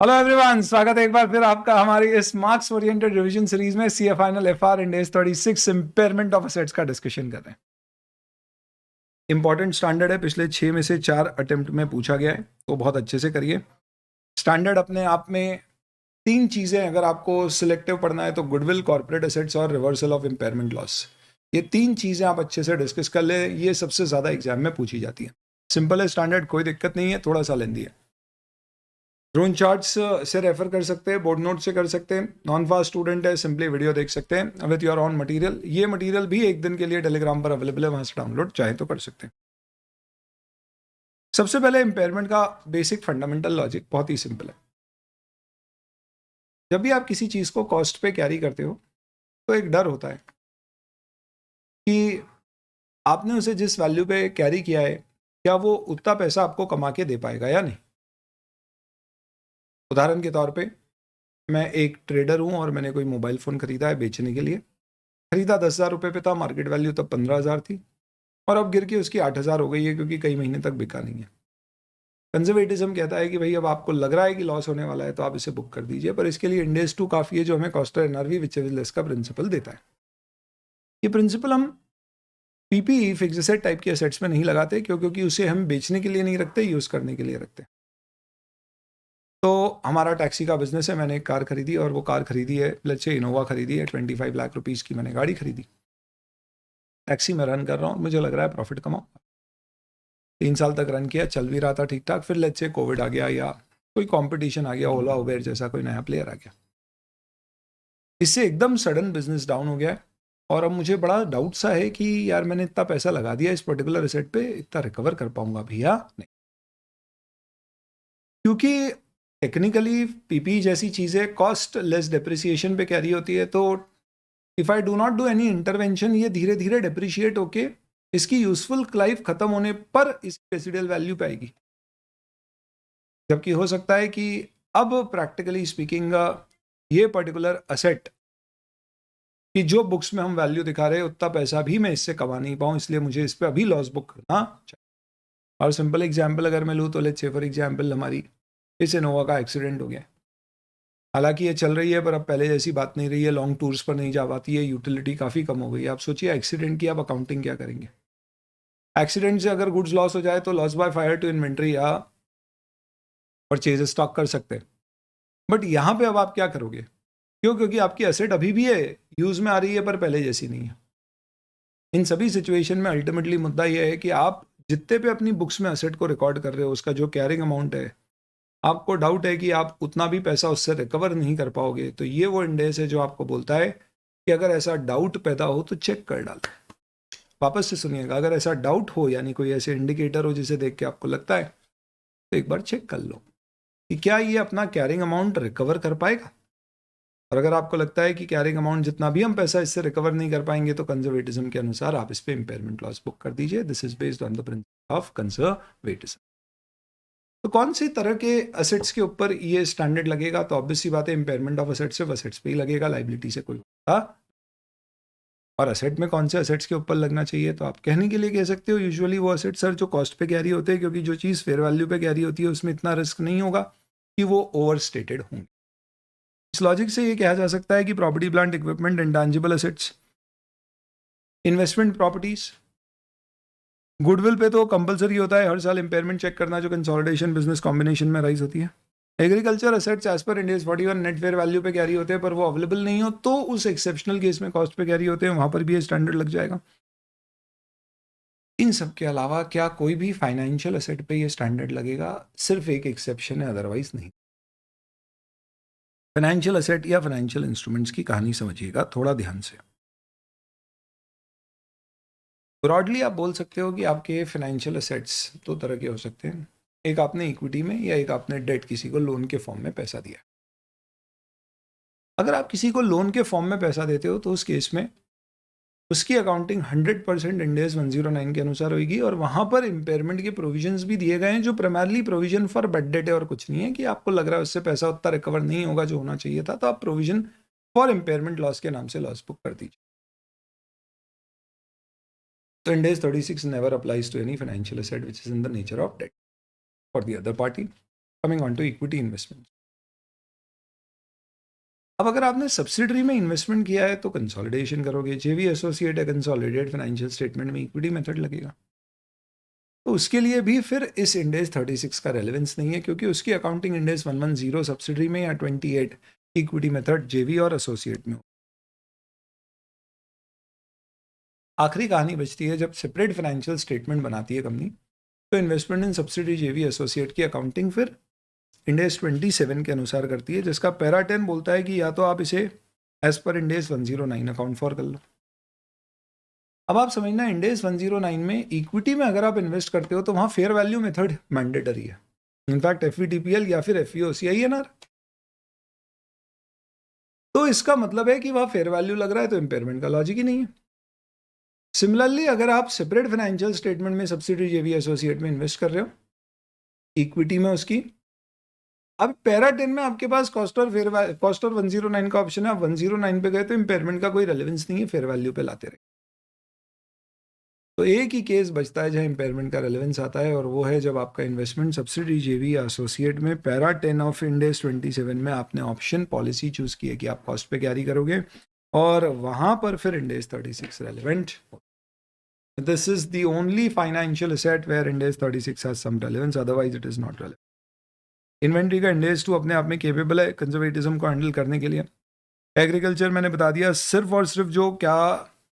Hello everyone, स्वागत है एक बार फिर आपका हमारी इस मार्क्स ओरिएंटेड रिवीजन सीरीज में। CA final FR Ind AS 36 impairment of assets का डिस्कशन कर रहे हैं। इंपॉर्टेंट स्टैंडर्ड है, पिछले 6 में से 4 अटेम्प्ट में पूछा गया है, तो बहुत अच्छे से करिए। स्टैंडर्ड अपने आप में 3 चीजें, अगर आपको सिलेक्टिव पढ़ना है तो गुडविल, कॉर्पोरेट एसेट्स और रिवर्सल ऑफ इम्पेयरमेंट लॉस, ये 3 चीजें आप अच्छे से डिस्कस कर ले। ये सबसे ज्यादा एग्जाम में पूछी जाती है। सिंपल है स्टैंडर्ड, कोई दिक्कत नहीं है, थोड़ा सा लेंदी है। ड्रोन चार्ट्स से रेफर कर सकते हैं, बोर्ड नोट से कर सकते हैं। नॉन फास्ट स्टूडेंट है, सिंपली वीडियो देख सकते हैं विथ योर ऑन मटेरियल। ये मटेरियल भी एक दिन के लिए टेलीग्राम पर अवेलेबल है, वहां से डाउनलोड चाहे तो कर सकते हैं। सबसे पहले इम्पेयरमेंट का बेसिक फंडामेंटल लॉजिक बहुत ही सिंपल है। जब भी आप किसी चीज को कॉस्ट पे कैरी करते हो तो एक डर होता है कि आपने उसे जिस वैल्यू पे कैरी किया है, क्या वो उतना पैसा आपको कमा के दे पाएगा या नहीं। उदाहरण के तौर पे, मैं एक ट्रेडर हूं और मैंने कोई मोबाइल फ़ोन खरीदा है बेचने के लिए। खरीदा 10,000 रुपये पे था, मार्केट वैल्यू तब 15,000 थी, और अब गिर के उसकी 8,000 हो गई है क्योंकि कई महीने तक बिका नहीं है। कंजर्वेटिज्म कहता है कि भाई अब आपको लग रहा है कि लॉस होने वाला है तो आप इसे बुक कर दीजिए, पर इसके लिए इंडेस 2 काफ़ी है, जो हमें cost of NRV which is less का प्रिंसिपल देता है। ये प्रिंसिपल हम पीपीई फिक्स एसेट टाइप के एसेट्स में नहीं लगाते, क्योंकि उसे हम बेचने के लिए नहीं रखते, यूज़ करने के लिए रखते हैं। तो हमारा टैक्सी का बिजनेस है, मैंने एक कार खरीदी, और वो कार खरीदी है, लेट्स से इनोवा खरीदी है, 25 लाख रुपीज़ की मैंने गाड़ी खरीदी। टैक्सी में रन कर रहा हूँ, मुझे लग रहा है प्रॉफिट कमाऊँ। 3 साल तक रन किया, चल भी रहा था ठीक ठाक। फिर लेट्स से कोविड आ गया या कोई कंपटीशन आ गया, ओला उबेर जैसा कोई नया प्लेयर आ गया, इससे एकदम सडन बिजनेस डाउन हो गया है। और अब मुझे बड़ा डाउट सा है कि यार मैंने इतना पैसा लगा दिया इस पर्टिकुलर एसेट पे, इतना रिकवर कर पाऊंगा भैया नहीं। क्योंकि टेक्निकली पीपी जैसी चीज़ें कॉस्ट लेस डेप्रिसिएशन पे कैरी होती है, तो if I do not do any intervention, ये धीरे धीरे डेप्रिशिएट होके इसकी यूजफुल लाइफ खत्म होने पर इसकी रेसिडुअल वैल्यू पे आएगी। जबकि हो सकता है कि अब प्रैक्टिकली स्पीकिंग ये पर्टिकुलर असेट कि जो बुक्स में हम वैल्यू दिखा रहे हैं उतना पैसा भी मैं इससे कमा नहीं पाऊँ, इसलिए मुझे इस पर अभी लॉस बुक करना चाहिए। और सिंपल एग्जाम्पल अगर मैं लूँ तो लेट्स से फॉर एग्जाम्पल हमारी इस इनोवा का एक्सीडेंट हो गया। हालांकि ये चल रही है, पर अब पहले जैसी बात नहीं रही है, लॉन्ग टूर्स पर नहीं जा पाती है, यूटिलिटी काफ़ी कम हो गई है। आप सोचिए एक्सीडेंट की आप अकाउंटिंग क्या करेंगे। एक्सीडेंट से अगर गुड्स लॉस हो जाए तो loss by fire to inventory या परचेज स्टॉक कर सकते हैं, बट यहाँ पे अब आप क्या करोगे? क्यों? क्योंकि आपकी एसेट अभी भी है, यूज़ में आ रही है, पर पहले जैसी नहीं है। इन सभी सिचुएशन में अल्टीमेटली मुद्दा यह है कि आप जितने पे अपनी बुक्स में एसेट को रिकॉर्ड कर रहे हो, उसका जो कैरिंग अमाउंट है, आपको डाउट है कि आप उतना भी पैसा उससे रिकवर नहीं कर पाओगे, तो ये वो इंडेक्स है जो आपको बोलता है कि अगर ऐसा डाउट पैदा हो तो चेक कर डालो। वापस से सुनिएगा, अगर ऐसा डाउट हो, यानी कोई ऐसे इंडिकेटर हो जिसे देख के आपको लगता है, तो एक बार चेक कर लो कि क्या ये अपना कैरिंग अमाउंट रिकवर कर पाएगा। और अगर आपको लगता है कि कैरिंग अमाउंट जितना भी हम पैसा इससे रिकवर नहीं कर पाएंगे, तो कंजर्वेटिज्म के अनुसार आप इस पे इंपेयरमेंट लॉस बुक कर दीजिए। This is based on the principle of conservatism. तो कौन सी तरह के असेट्स के ऊपर ये स्टैंडर्ड लगेगा? तो ऑब्वियस सी बात है, इंपेयरमेंट ऑफ असेट्स सिर्फ असेट्स पे ही लगेगा, लाइबिलिटी से कोई होता। और असेट में कौन से असेट्स के ऊपर लगना चाहिए? तो आप कहने के लिए कह सकते हो यूजुअली वो असेट सर जो कॉस्ट पे कैरी होते हैं, क्योंकि जो चीज़ फेयर वैल्यू पे कैरी होती है उसमें इतना रिस्क नहीं होगा कि वो ओवर स्टेटेड होंगे। इस लॉजिक से ये कहा जा सकता है कि property, plant, equipment, intangible assets, investment properties, goodwill पे तो कंपलसरी होता है हर साल इंपेयरमेंट चेक करना, जो कंसोलिडेशन बिजनेस कॉम्बिनेशन में राइज होती है। एग्रीकल्चर एसेट्स एज पर इंडियस 41 नेट फेयर वैल्यू पे कैरी होते हैं, पर वो अवेलेबल नहीं हो तो उस एक्सेप्शनल केस में कॉस्ट पे कैरी होते हैं, वहां पर भी ये स्टैंडर्ड लग जाएगा। इन सब के अलावा क्या कोई भी फाइनेंशियल एसेट पे ये स्टैंडर्ड लगेगा? सिर्फ एक एक्सेप्शन है, अदरवाइज नहीं। फाइनेंशियल एसेट या फाइनेंशियल इंस्ट्रूमेंट्स की कहानी समझिएगा थोड़ा ध्यान से। ब्रॉडली आप बोल सकते हो कि आपके फाइनेंशियल एसेट्स दो तरह के हो सकते हैं। एक आपने इक्विटी में, या एक आपने डेट, किसी को लोन के फॉर्म में पैसा दिया। अगर आप किसी को लोन के फॉर्म में पैसा देते हो तो उस केस में उसकी अकाउंटिंग 100% इंडेस 109 के अनुसार होगी, और वहां पर इंपेयरमेंट के प्रोविजंस भी दिए गए हैं, जो primarily provision for bad debt है और कुछ नहीं है। कि आपको लग रहा है उससे पैसा उतना रिकवर नहीं होगा जो होना चाहिए था, तो आप प्रोविजन फॉर इंपेयरमेंट लॉस के नाम से लॉस बुक कर दीजिए। तो Ind AS 36 never applies to any financial asset which is in the nature of debt for the other party. Coming on to equity investment, अब अगर आपने सब्सिडरी में इन्वेस्टमेंट किया है तो कंसोलिडेशन करोगे, जेवी एसोसिएट है, कंसोलिडेटेड फाइनेंशियल स्टेटमेंट में इक्विटी मेथड लगेगा। तो उसके लिए भी फिर इस इंडेस 36 का रेलेवेंस नहीं है, क्योंकि उसकी अकाउंटिंग इंडेस 110 सब्सिडरी में या 28 इक्विटी मेथड जेवी और एसोसिएट में हो। आखिरी कहानी बचती है जब सेपरेट फाइनेंशियल स्टेटमेंट बनाती है कंपनी, तो इन्वेस्टमेंट इन सब्सिडरी जेवी एसोसिएट की अकाउंटिंग फिर इंडेस 27 के अनुसार करती है, जिसका पैरा 10 बोलता है कि या तो आप इसे एज पर इंडेस 109 अकाउंट फॉर कर लो। अब आप समझना, इंडेस 109 में इक्विटी में अगर आप इन्वेस्ट करते हो तो वहां फेयर वैल्यू मेथड मैंडेटरी है, इनफैक्ट एफवीटीपीएल या फिर एफवीओसीआईएनआर। तो इसका मतलब है कि वहां फेयर वैल्यू लग रहा है, तो इंपेयरमेंट का लॉजिक ही नहीं है। सिमिलरली अगर आप सेपरेट फाइनेंशियल स्टेटमेंट में सब्सिडरी जेवी एसोसिएट में इन्वेस्ट कर रहे हो इक्विटी में उसकी, अब पैरा 10 में आपके पास कॉस्ट और 109 का ऑप्शन है, आप 109 पे गए तो इंपेयरमेंट का कोई रेलेवेंस नहीं है, फेयर वैल्यू पे लाते रहे। तो एक ही केस बचता है जहां इंपेयरमेंट का रेलेवेंस आता है, और वो है जब आपका इन्वेस्टमेंट सब्सिडरी जेवी या एसोसिएट में पैरा 10 ऑफ इंडेस 27 में आपने ऑप्शन पॉलिसी चूज की है कि आप कॉस्ट पे कैरी करोगे, और वहां पर फिर Ind AS 36 relevant. This is the only financial asset where Ind AS 36 has some relevance, otherwise it is not relevant. Inventory का इंडेस 2 अपने आप में केपेबल है कंजर्वेटिज्म को हैंडल करने के लिए। एग्रीकल्चर मैंने बता दिया, सिर्फ और सिर्फ जो क्या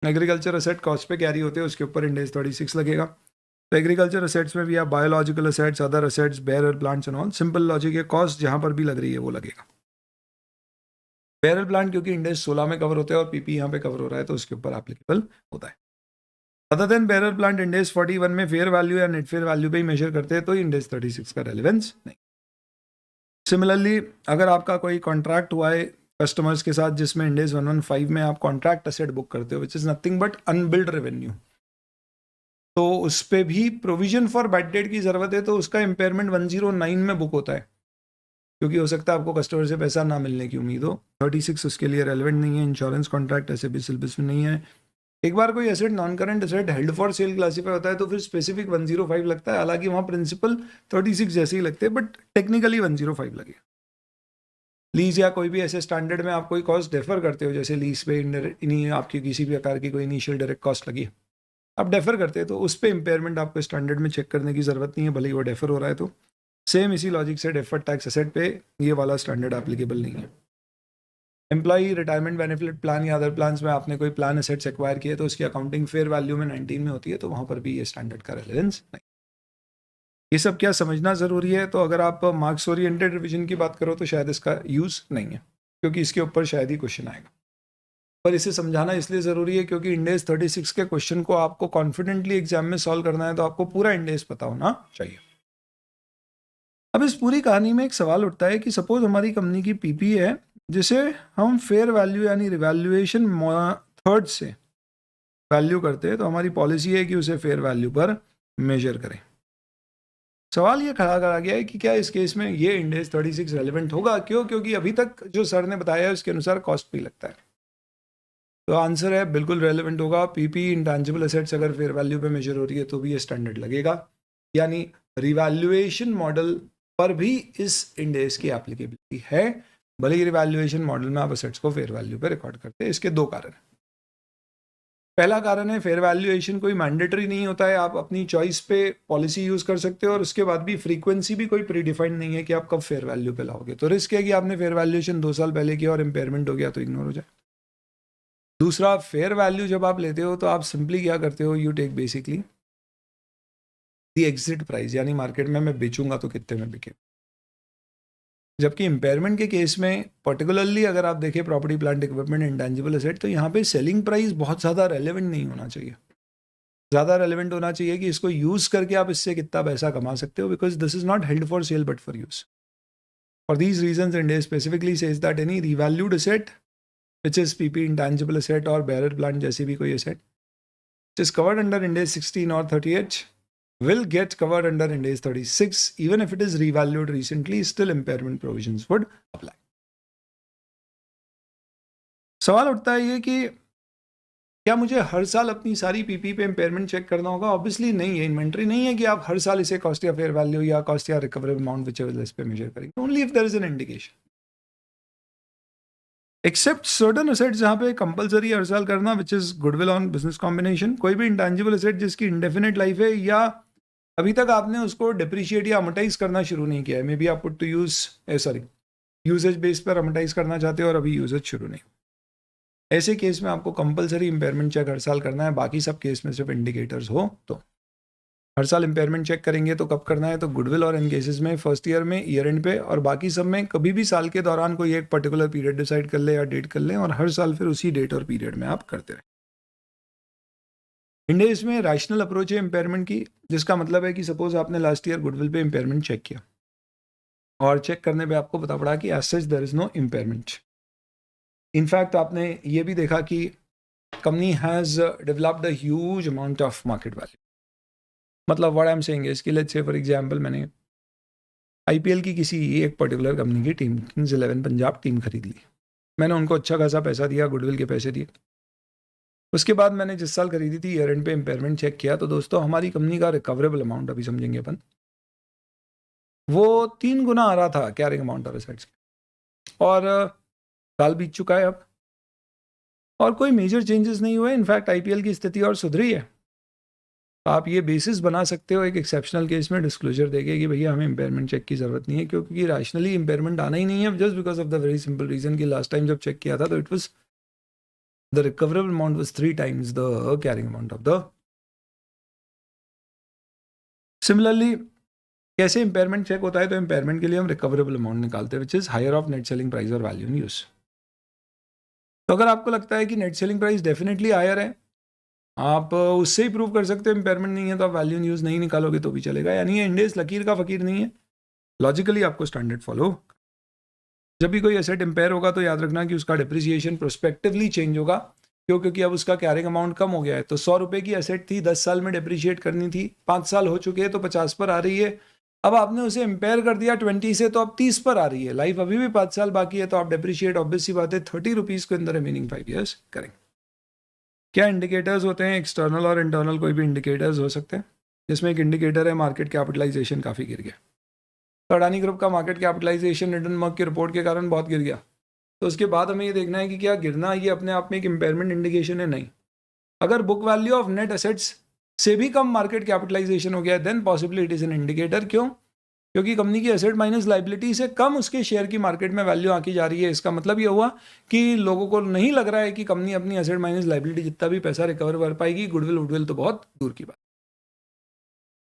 एग्रीकल्चर असेट कॉस्ट पे कैरी होते हैं उसके ऊपर इंडेस 36 लगेगा। तो एग्रीकल्चर असेट्स में भी आप biological assets, other assets, barrel plants and all, simple logic है, कॉस्ट जहां पर भी लग रही है वो लगेगा। बेरल प्लांट क्योंकि इंडेस 16 में कवर होता है और पीपी यहाँ पे कवर हो रहा है तो उसके ऊपर एप्लीकेबल होता है। अदर देन बेरल प्लांट इंडेस 41 में फेयर वैल्यू या नेट फेयर वैल्यू पे ही मेजर करते हैं, तो इंडेस 36 का रेलेवेंस नहीं। सिमिलरली अगर आपका कोई कॉन्ट्रैक्ट हुआ है कस्टमर्स के साथ जिसमें इंडेस 115 में आप कॉन्ट्रैक्ट असेट बुक करते हो which is nothing but unbilled revenue, तो उस पर भी प्रोविजन फॉर बैड डेट की जरूरत है, तो उसका इंपेयरमेंट 109 में बुक होता है, क्योंकि हो सकता है आपको कस्टमर से पैसा ना मिलने की उम्मीद हो। 36 उसके लिए रेलेवेंट नहीं है। इंश्योरेंस कॉन्ट्रैक्ट ऐसे भी सिलेबस में नहीं है। एक बार कोई asset non current asset held for cell classify होता है तो फिर स्पेसिफिक 105 लगता है, हालांकि वहां प्रिंसिपल 36 जैसे ही लगते हैं बट टेक्निकली 105 लगे। लीज या कोई भी ऐसे स्टैंडर्ड में आप कोई कॉस्ट डेफर करते हो, जैसे लीज पे आपकी किसी भी प्रकार की कोई इनिशियल डायरेक्ट कॉस्ट लगी, आप डेफर करते हैं तो उस पर इंपेयरमेंट आपको स्टैंडर्ड में चेक करने की जरूरत नहीं है, भले ही वो डेफर हो रहा है तो। सेम इसी लॉजिक से डेफर टैक्स एसेट पे ये वाला स्टैंडर्ड एप्लीकेबल नहीं है। एम्प्लॉई रिटायरमेंट बेनिफिट प्लान या अदर प्लान्स में आपने कोई प्लान एसेट्स एक्वायर किए तो उसकी अकाउंटिंग फेयर वैल्यू में 19 में होती है, तो वहां पर भी ये स्टैंडर्ड का रेलेवेंस नहीं। ये सब क्या समझना जरूरी है, तो अगर आप मार्क्स ओरिएंटेड रिवीजन की बात करो तो शायद इसका यूज नहीं है, क्योंकि इसके ऊपर शायद ही क्वेश्चन आएगा। पर इसे समझाना इसलिए ज़रूरी है क्योंकि इंडेस 36 के क्वेश्चन को आपको कॉन्फिडेंटली एग्जाम में सॉल्व करना है तो आपको पूरा इंडेस पता होना चाहिए। अब इस पूरी कहानी में एक सवाल उठता है कि सपोज हमारी कंपनी की पीपी है जिसे हम फेयर वैल्यू यानी रिवैल्यूएशन मेथड से वैल्यू करते हैं, तो हमारी पॉलिसी है कि उसे फेयर वैल्यू पर मेजर करें। सवाल ये खड़ा करा गया है कि क्या इस केस में ये इंडेस 36 रेलिवेंट होगा? क्यों? क्योंकि अभी तक जो सर ने बताया है उसके अनुसार कॉस्ट भी लगता है। तो आंसर है बिल्कुल रेलेवेंट होगा। पीपी इंटेंजिबल एसेट्स अगर फेयर वैल्यू पे मेजर हो रही है तो भी ये स्टैंडर्ड लगेगा, यानी रिवैल्यूएशन मॉडल पर भी इस इंडेक्स की एप्लीकेबिलिटी है, भले ही रिवैल्यूएशन मॉडल में आप एसेट्स को फेयर वैल्यू पे रिकॉर्ड करते हैं। इसके दो कारण हैं। पहला कारण है फेयर वैल्यूएशन कोई मैंडेटरी नहीं होता है, आप अपनी चॉइस पे पॉलिसी यूज कर सकते हो, और उसके बाद भी फ्रीक्वेंसी भी कोई प्रीडिफाइंड नहीं है कि आप कब फेयर वैल्यू पे लाओगे। तो रिस्क है कि आपने फेयर वैल्यूएशन 2 साल पहले किया और इम्पेयरमेंट हो गया तो इग्नोर हो जाए। दूसरा, फेयर वैल्यू जब आप लेते हो तो आप सिंपली क्या करते हो, you take basically the exit price, यानी मार्केट में मैं बेचूंगा तो कितने में बिके। जबकि इंपेयरमेंट के केस में पर्टिकुलरली अगर आप देखें property plant equipment intangible asset, तो यहाँ पे सेलिंग प्राइस बहुत ज़्यादा रेलेवेंट नहीं होना चाहिए। ज़्यादा रेलेवेंट होना चाहिए कि इसको यूज़ करके आप इससे कितना पैसा कमा सकते हो, because this is not held for sale but for use. For these reason India specifically says that any revalued asset which is PP intangible asset और bearer plant जैसी भी कोई asset which is covered under Index 16 or 38 will get covered under Index 36 even if it is revalued recently, still impairment provisions would apply. सवाल उठता है ये कि क्या मुझे हर साल अपनी सारी पीपी पे इम्पेयरमेंट चेक करना होगा? ऑब्वियसली नहीं है। इन्वेंट्री नहीं है कि आप हर साल इसे कॉस्ट या फेयर वैल्यू या कॉस्ट या रिकवरेबल अमाउंट विच एवर पे मेजर करेंगे, only if there is an indication. Except certain assets जहाँ पे कंपलसरी हर साल करना, which is goodwill on business combination. कोई भी इंटेंजिबल एसेट जिसकी इंडेफिनिट लाइफ है या अभी तक आपने उसको डिप्रिशिएट या अमोटाइज करना शुरू नहीं किया है, मे बी आप put to use usage base पर अमोटाइज करना चाहते हो और अभी यूजेज शुरू नहीं, ऐसे केस में आपको कंपलसरी इंपेयरमेंट चेक हर साल करना है। बाकी सब केस में सिर्फ इंडिकेटर्स हो तो हर साल इंपेयरमेंट चेक करेंगे। तो कब करना है? तो गुडविल और इन केसेस में फर्स्ट ईयर में, ईयर एंड पे, और बाकी सब में कभी भी साल के दौरान कोई एक पर्टिकुलर पीरियड डिसाइड कर ले या डेट कर ले और हर साल फिर उसी डेट और पीरियड में आप करते रहें। इंडिया इसमें रैशनल अप्रोच है इंपेयरमेंट की, जिसका मतलब है कि सपोज आपने लास्ट ईयर गुडविल पे इंपेयरमेंट चेक किया और चेक करने पे आपको पता पड़ा कि as such there is no impairment. In fact आपने ये भी देखा कि company has developed a huge amount of market value. मतलब what I am saying is कि लेट्स से फॉर एग्जांपल मैंने आईपीएल की किसी एक पर्टिकुलर कंपनी की टीम, किंग्स 11 पंजाब टीम खरीद ली। मैंने उनको अच्छा खासा पैसा दिया, गुडविल के पैसे दिए। उसके बाद मैंने जिस साल खरीदी थी ईयर एंड पे इंपेयरमेंट चेक किया तो दोस्तों हमारी कंपनी का रिकवरेबल अमाउंट, अभी समझेंगे अपन, वो 3 गुना आ रहा था कैरिंग अमाउंट ऑफ एसेट्स। और साल बीत चुका है अब और कोई मेजर चेंजेस नहीं हुए। इनफैक्ट आईपीएल की स्थिति और सुधरी है। आप ये बेसिस बना सकते हो एक एक्सेप्शनल केस में डिस्क्लोजर देके कि भैया हमें इंपेयरमेंट चेक की ज़रूरत नहीं है, क्योंकि रैशनली इंपेयरमेंट आना ही नहीं है, just because of the very simple reason कि लास्ट टाइम जब चेक किया था तो it was the recoverable amount was 3 times the carrying amount of the. Similarly कैसे इंपेयरमेंट चेक होता है? तो इंपेयरमेंट के लिए हम रिकवरेबल अमाउंट निकालते हैं, which is higher of net selling price और वैल्यू इन यूज। तो अगर आपको लगता है कि net selling price definitely higher है, आप उससे ही प्रूव कर सकते हो इंपेयरमेंट नहीं है, तो आप वैल्यू इन यूज नहीं निकालोगे तो भी चलेगा। यानी ये इंडेस लकीर का फकीर नहीं है, लॉजिकली आपको स्टैंडर्ड फॉलो। जब भी कोई एसेट इंपेयर होगा तो याद रखना कि उसका डिप्रिसिएशन प्रोस्पेक्टिवली चेंज होगा। क्यों? क्योंकि अब उसका कैरिंग अमाउंट कम हो गया है। तो 100 रुपये की एसेट थी, 10 साल में डिप्रिशिएट करनी थी, 5 साल हो चुके हैं तो 50 पर आ रही है। अब आपने उसे इंपेयर कर दिया 20 से, तो अब 30 पर आ रही है। लाइफ अभी भी 5 साल बाकी है, तो आप डिप्रिशिएट ऑब्वियस सी बात है 30 रुपीज़ को इन द रिमेनिंग 5 ईयर्स करेंगे। क्या इंडिकेटर्स होते हैं? एक्सटर्नल और इंटरनल कोई भी इंडिकेटर्स हो सकते हैं, जिसमें एक इंडिकेटर है मार्केट कैपिटलाइजेशन काफ़ी गिर गया। तो अडानी ग्रुप का मार्केट कैपिटलाइजेशन हिंडनबर्ग की रिपोर्ट के कारण बहुत गिर गया। तो उसके बाद हमें ये देखना है कि क्या गिरना ये अपने आप में एक इंपेयरमेंट इंडिकेशन है? नहीं। अगर book value of net assets से भी कम मार्केट कैपिटलाइजेशन हो गया then possibly it is an indicator. क्यों? क्योंकि कंपनी की एसेट माइनस लाइबिलिटी से कम उसके शेयर की मार्केट में वैल्यू आकी जा रही है। इसका मतलब ये हुआ कि लोगों को नहीं लग रहा है कि कंपनी अपनी एसेट माइनस लाइबिलिटी जितना भी पैसा रिकवर कर पाएगी। गुडविल वुडविल तो बहुत दूर की बात।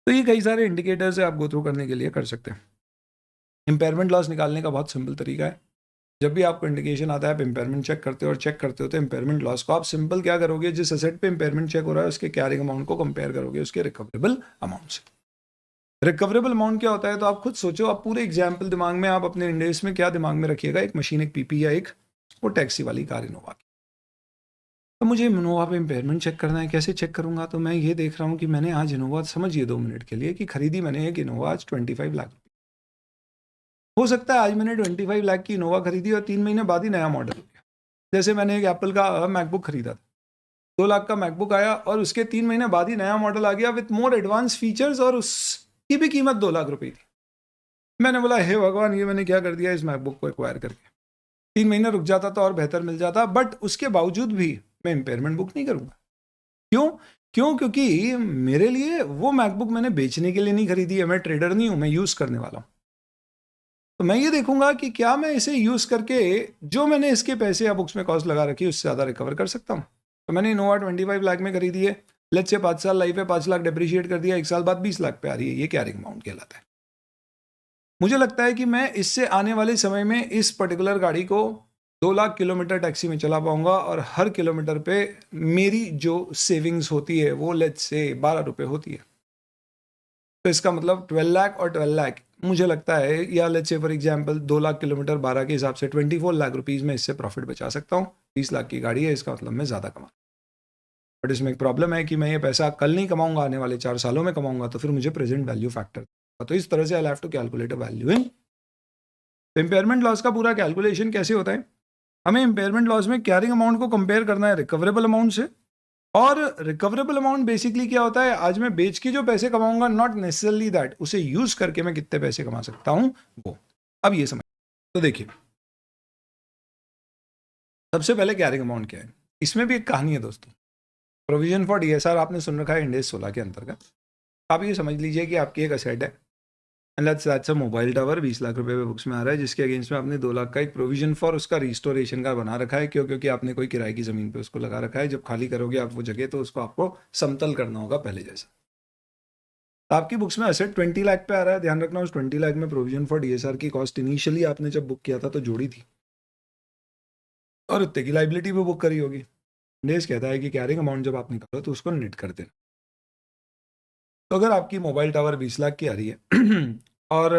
तो ये कई सारे इंडिकेटर्स है, आप गो थ्रू करने के लिए कर सकते हैं। इंपेयरमेंट लॉस निकालने का बहुत सिंपल तरीका है। जब भी आपको इंडिकेशन आता है आप इंपेयरमेंट चेक करते हो और चेक करते हो तो इंपेयरमेंट लॉस को आप सिंपल क्या करोगे, जिस एसेट पे इंपेयरमेंट चेक हो रहा है उसके कैरिंग अमाउंट को कंपेयर करोगे उसके रिकवरेबल अमाउंट से। रिकवरेबल अमाउंट क्या होता है? तो आप खुद सोचो, आप पूरे एग्जाम्पल दिमाग में, आप अपने इंडेस में क्या दिमाग में रखिएगा, एक मशीन, एक पीपी या एक वो टैक्सी वाली कार इनोवा की। तो मुझे इनोवा पे इंपेयरमेंट चेक करना है, कैसे चेक करूंगा? तो मैं ये देख रहा हूँ कि मैंने आज इनोवा, समझिए 2 मिनट के लिए, कि खरीदी मैंने एक इनोवा आज 25 लाख। हो सकता है आज मैंने 25 लाख की इनोवा खरीदी और 3 महीने बाद ही नया मॉडल हो गया। जैसे मैंने एक एप्पल का मैकबुक खरीदा था, 2 लाख का मैकबुक आया और उसके 3 महीने बाद ही नया मॉडल आ गया विथ मोर एडवांस फीचर्स और उसकी भी कीमत 2 लाख रुपए थी। मैंने बोला हे भगवान, ये मैंने क्या कर दिया इस मैकबुक को एक्वायर करके। 3 महीने रुक जाता तो और बेहतर मिल जाता, बट उसके बावजूद भी मैं इंपेयरमेंट बुक नहीं करूंगा। क्यों? क्योंकि मेरे लिए वो मैकबुक मैंने बेचने के लिए नहीं खरीदी है। मैं ट्रेडर नहीं हूं, मैं यूज करने वाला हूं। तो मैं ये देखूंगा कि क्या मैं इसे यूज करके जो मैंने इसके पैसे या बुक्स में कॉस्ट लगा रखी है उससे ज़्यादा रिकवर कर सकता हूँ। तो मैंने इनोवा 25 लाख में खरीदी है। लेट्स से 5 साल लाइफ है, 5 लाख डिप्रिशिएट कर दिया, 1 साल बाद 20 लाख पे आ रही है। ये कैरिंग अमाउंट कहलाता है। मुझे लगता है कि मैं इससे आने वाले समय में इस पर्टिकुलर गाड़ी को 2 लाख किलोमीटर टैक्सी में चला पाऊंगा और हर किलोमीटर पे मेरी जो सेविंग्स होती है वो लेट्स से 12 रुपये होती है। तो इसका मतलब 12 लाख और 12 लाख मुझे लगता है, या let's say for example 2 lakh kilometre 12 के हिसाब से 24 लाख रुपीज़ में इससे प्रॉफिट बचा सकता हूँ। 20 लाख की गाड़ी है, इसका मतलब मैं ज़्यादा कमा। बट इसमें एक प्रॉब्लम है कि मैं ये पैसा कल नहीं कमाऊंगा, आने वाले 4 सालों में कमाऊंगा, तो फिर मुझे प्रेजेंट वैल्यू फैक्टर, तो इस तरह से I have to calculate a value in. Impairment loss का पूरा कैलकुलेशन कैसे होता है? हमें इंपेयरमेंट लॉस में कैरिंग अमाउंट को कंपेयर करना है रिकवरेबल अमाउंट से। और रिकवरेबल अमाउंट बेसिकली क्या होता है? आज मैं बेच के जो पैसे कमाऊंगा, नॉट नेसेसरली दैट उसे यूज करके मैं कितने पैसे कमा सकता हूं वो। अब ये समझ, तो देखिए सबसे पहले कैरिंग अमाउंट क्या है, इसमें भी एक कहानी है दोस्तों। प्रोविजन फॉर डीएसआर आपने सुन रखा है इंड एस 16 के अंतर्गत। आप ये समझ लीजिए कि आपकी एक असेट है, that's a mobile tower 20 lakh रुपए पे बुक्स में आ रहा है, जिसके अगेंस्ट में आपने 2 लाख का एक प्रोविजन फॉर उसका रिस्टोरेशन का बना रखा है। क्यों? क्योंकि आपने कोई किराए की ज़मीन पे उसको लगा रखा है। जब खाली करोगे आप वो जगह तो उसको आपको समतल करना होगा पहले जैसा। तो आपकी बुक्स में असेट 20 लाख पे आ रहा है। ध्यान रखना, उस 20 लाख में प्रोविजन फॉर डीएसआर की कॉस्ट इनिशियली आपने जब बुक किया था तो जोड़ी थी, और उतने की लाइबिलिटी भी बुक करी होगी। इंडेस कहता है कि कैरिंग अमाउंट जब आप निकालो तो उसको नेट कर देना। तो अगर आपकी मोबाइल टावर 20 लाख की आ रही है और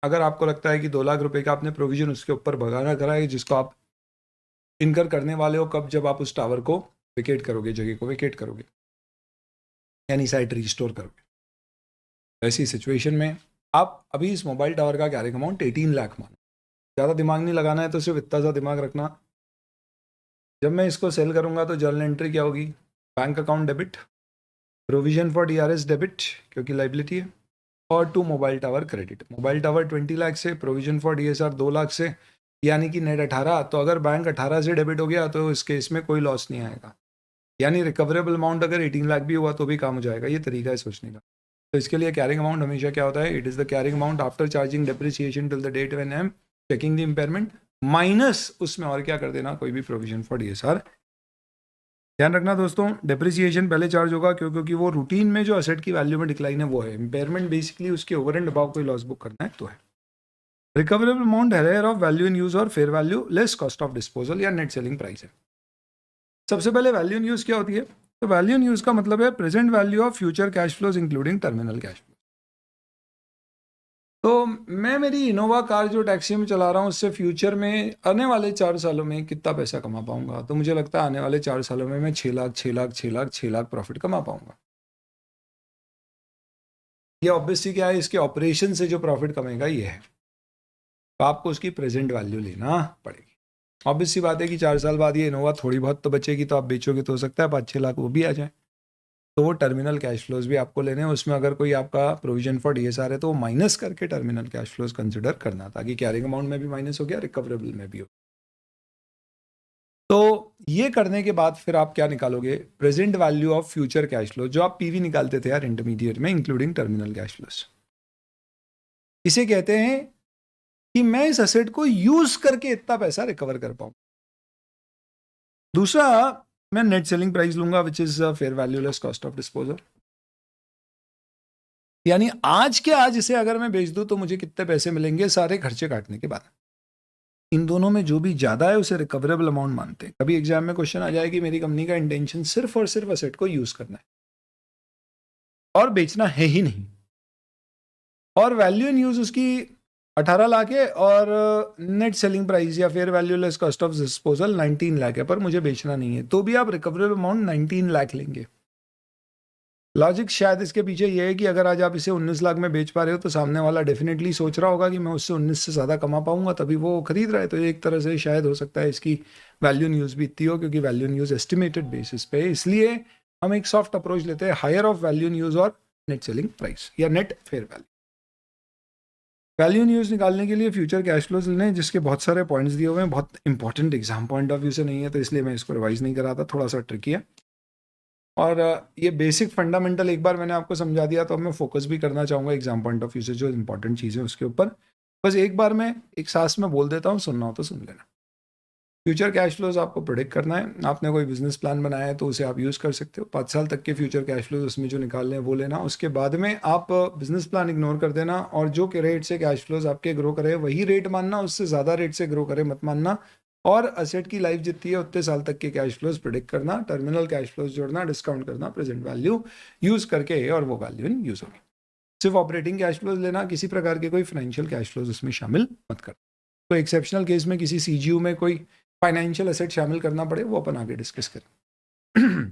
अगर आपको लगता है कि 2 लाख रुपए का आपने प्रोविजन उसके ऊपर भगाना करा है, जिसको आप इनकर करने वाले हो कब? जब आप उस टावर को वेकेट करोगे, जगह को वेकेट करोगे, यानी साइट रिस्टोर करोगे। ऐसी सिचुएशन में आप अभी इस मोबाइल टावर का कैरिंग अमाउंट 18 लाख मानो। ज़्यादा दिमाग नहीं लगाना है, तो सिर्फ इतना सा दिमाग रखना, जब मैं इसको सेल करूंगा तो जर्नल एंट्री क्या होगी? Bank account debit, provision for DRS debit क्योंकि लाइबिलिटी है, और to mobile tower credit. Mobile tower 20 lakh से, प्रोविजन फॉर डीएसआर 2 लाख से, यानी कि नेट 18। तो अगर बैंक 18 से डेबिट हो गया तो इस केस में कोई लॉस नहीं आएगा, यानी रिकवरेबल अमाउंट अगर 18 लाख भी हुआ तो भी काम हो जाएगा। ये तरीका है सोचने का। तो इसके लिए कैरिंग अमाउंट हमेशा क्या होता है? It is the carrying amount after charging depreciation till the date when I am checking the impairment, minus उसमें और क्या कर देना? कोई भी प्रोविजन फॉर डीएसआर। ध्यान रखना दोस्तों, डेप्रिसिएशन पहले चार्ज होगा क्यों? क्योंकि वो रूटीन में जो असेट की वैल्यू में डिक्लाइन है वो है। इम्पेयरमेंट बेसिकली उसके ओवर एंड अबाव कोई लॉस बुक करना है तो है। रिकवरेबल अमाउंट है ऑफ वैल्यू इन यूज और fair value less cost of disposal या नेट सेलिंग प्राइस है। सबसे पहले वैल्यू इन यूज क्या होती है? तो वैल्यू इन यूज का मतलब है present value of future cash flows including terminal cash flow. तो मैं मेरी इनोवा कार जो टैक्सी में चला रहा हूँ उससे फ्यूचर में आने वाले 4 सालों में कितना पैसा कमा पाऊंगा? तो मुझे लगता है आने वाले 4 सालों में मैं 6 लाख 6 लाख 6 लाख 6 लाख प्रॉफिट कमा पाऊंगा। ये ऑब्वियसली क्या है? इसके ऑपरेशन से जो प्रॉफिट कमेगा ये है। तो आपको उसकी प्रेजेंट वैल्यू लेना पड़ेगी। ऑब्वियसली बात है कि 4 साल बाद ये इनोवा थोड़ी बहुत तो बचेगी, तो आप बेचोगे तो हो सकता है 5-6 लाख वो भी आ जाए। तो वो टर्मिनल कैश फ्लोज भी आपको लेने हैं। उसमें अगर कोई आपका प्रोविजन फॉर डीएसआर है तो वो माइनस करके टर्मिनल कैश फ्लोज कंसिडर करना, ताकि कैरिंग अमाउंट में भी माइनस हो गया, रिकवरेबल में भी हो। तो ये करने के बाद फिर आप क्या निकालोगे? Present value of future cash flow, जो आप पीवी निकालते थे यार इंटरमीडिएट में, इंक्लूडिंग टर्मिनल कैश फ्लोज। इसे कहते हैं कि मैं इस असेट को यूज करके इतना पैसा रिकवर कर पाऊं। दूसरा, मैं नेट सेलिंग प्राइस लूंगा which is fair value less cost of disposal, यानी आज के आज इसे अगर मैं बेच दूं तो मुझे कितने पैसे मिलेंगे सारे खर्चे काटने के बाद। इन दोनों में जो भी ज्यादा है उसे रिकवरेबल अमाउंट मानते हैं। कभी एग्जाम में क्वेश्चन आ जाए कि मेरी कंपनी का इंटेंशन सिर्फ और सिर्फ असेट को यूज करना है और बेचना है ही नहीं, और वैल्यू इन यूज उसकी 18 लाख है और नेट सेलिंग प्राइस या fair value less cost of disposal 19 lakh है, पर मुझे बेचना नहीं है, तो भी आप रिकवरेबल अमाउंट 19 लाख लेंगे। लॉजिक शायद इसके पीछे ये है कि अगर आज आप इसे 19 लाख में बेच पा रहे हो तो सामने वाला डेफिनेटली सोच रहा होगा कि मैं उससे 19 से ज़्यादा कमा पाऊंगा, तभी वो खरीद रहा है। तो एक तरह से शायद हो सकता है इसकी वैल्यू इन यूज भी इतनी हो, क्योंकि value in use estimated basis पे, इसलिए हम एक सॉफ्ट अप्रोच लेते हैं, higher of value in use और नेट सेलिंग प्राइस या net fair value. Value in use निकालने के लिए फ्यूचर कैश फ्लोज लेने, जिसके बहुत सारे पॉइंट्स दिए हुए हैं, बहुत important exam point of view से नहीं है, तो इसलिए मैं इसको रिवाइज नहीं कराता, थोड़ा सा ट्रिकी है। और ये बेसिक फंडामेंटल एक बार मैंने आपको समझा दिया, तो अब मैं फोकस भी करना चाहूँगा एग्जाम पॉइंट ऑफ व्यू से जो इंपॉर्टेंट चीज़ें उसके ऊपर। बस एक बार मैं एक सांस में बोल देता हूँ, सुनना हो तो सुन लेना। फ्यूचर कैश फ्लोज आपको प्रोडिक्ट करना है। आपने कोई बिजनेस प्लान बनाया है तो उसे आप यूज़ कर सकते हो। 5 साल तक के फ्यूचर कैश फ्लोज उसमें जो निकालने हैं वो लेना। उसके बाद में आप बिजनेस प्लान इग्नोर कर देना, और जो के रेट से कैश फ्लोज आपके ग्रो करे वही रेट मानना, उससे ज़्यादा रेट से ग्रो करे मत मानना। और असेट की लाइफ जितनी है उतने साल तक के कैश फ्लोज प्रेडिक्ट करना, टर्मिनल कैश फ्लोज जोड़ना, डिस्काउंट करना, प्रेजेंट वैल्यू यूज करके, और वो वैल्यू इन यूज होगी। सिर्फ ऑपरेटिंग कैश फ्लोज लेना, किसी प्रकार के कोई फाइनेंशियल कैश फ्लोज उसमें शामिल मत कर। तो एक्सेप्शनल केस में किसी सीजीयू में कोई फाइनेंशियल एसेट शामिल करना पड़े वो अपन आगे डिस्कस करें।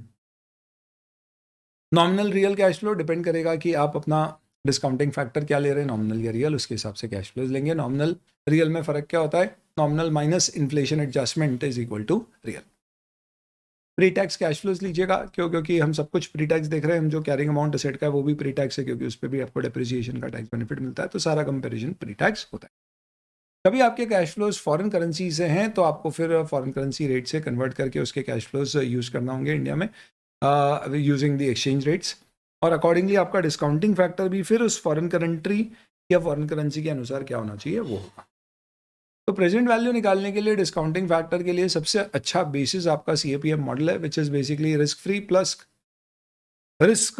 Nominal real cash flow depend करेगा कि आप अपना डिस्काउंटिंग फैक्टर क्या ले रहे हैं, नॉमिनल या रियल, उसके हिसाब से कैश फ्लोज लेंगे। नॉमिनल रियल में फर्क क्या होता है? Nominal minus inflation adjustment is equal to real. Pre tax cash flows लीजिएगा, क्यों? क्योंकि हम सब कुछ प्री टैक्स देख रहे हैं। हम जो कैरिंग अमाउंट असेट का है वो भी प्री टैक्स है, क्योंकि उस पर भी आपको डेप्रिसिएशन का टैक्स बेनिफिट मिलता है, तो सारा कंपेरिजन प्री टैक्स होता है। कभी आपके कैश फ्लोज फॉरेन करेंसी से हैं तो आपको फिर फॉरेन करेंसी रेट से कन्वर्ट करके उसके कैश फ्लोज यूज़ करना होंगे इंडिया में यूजिंग द एक्सचेंज रेट्स, और अकॉर्डिंगली आपका डिस्काउंटिंग फैक्टर भी फिर उस फॉरेन कंट्री या फॉरेन करेंसी के अनुसार क्या होना चाहिए वो होगा। तो प्रेजेंट वैल्यू निकालने के लिए डिस्काउंटिंग फैक्टर के लिए सबसे अच्छा बेसिस आपका CAPM मॉडल है, which is basically risk free plus risk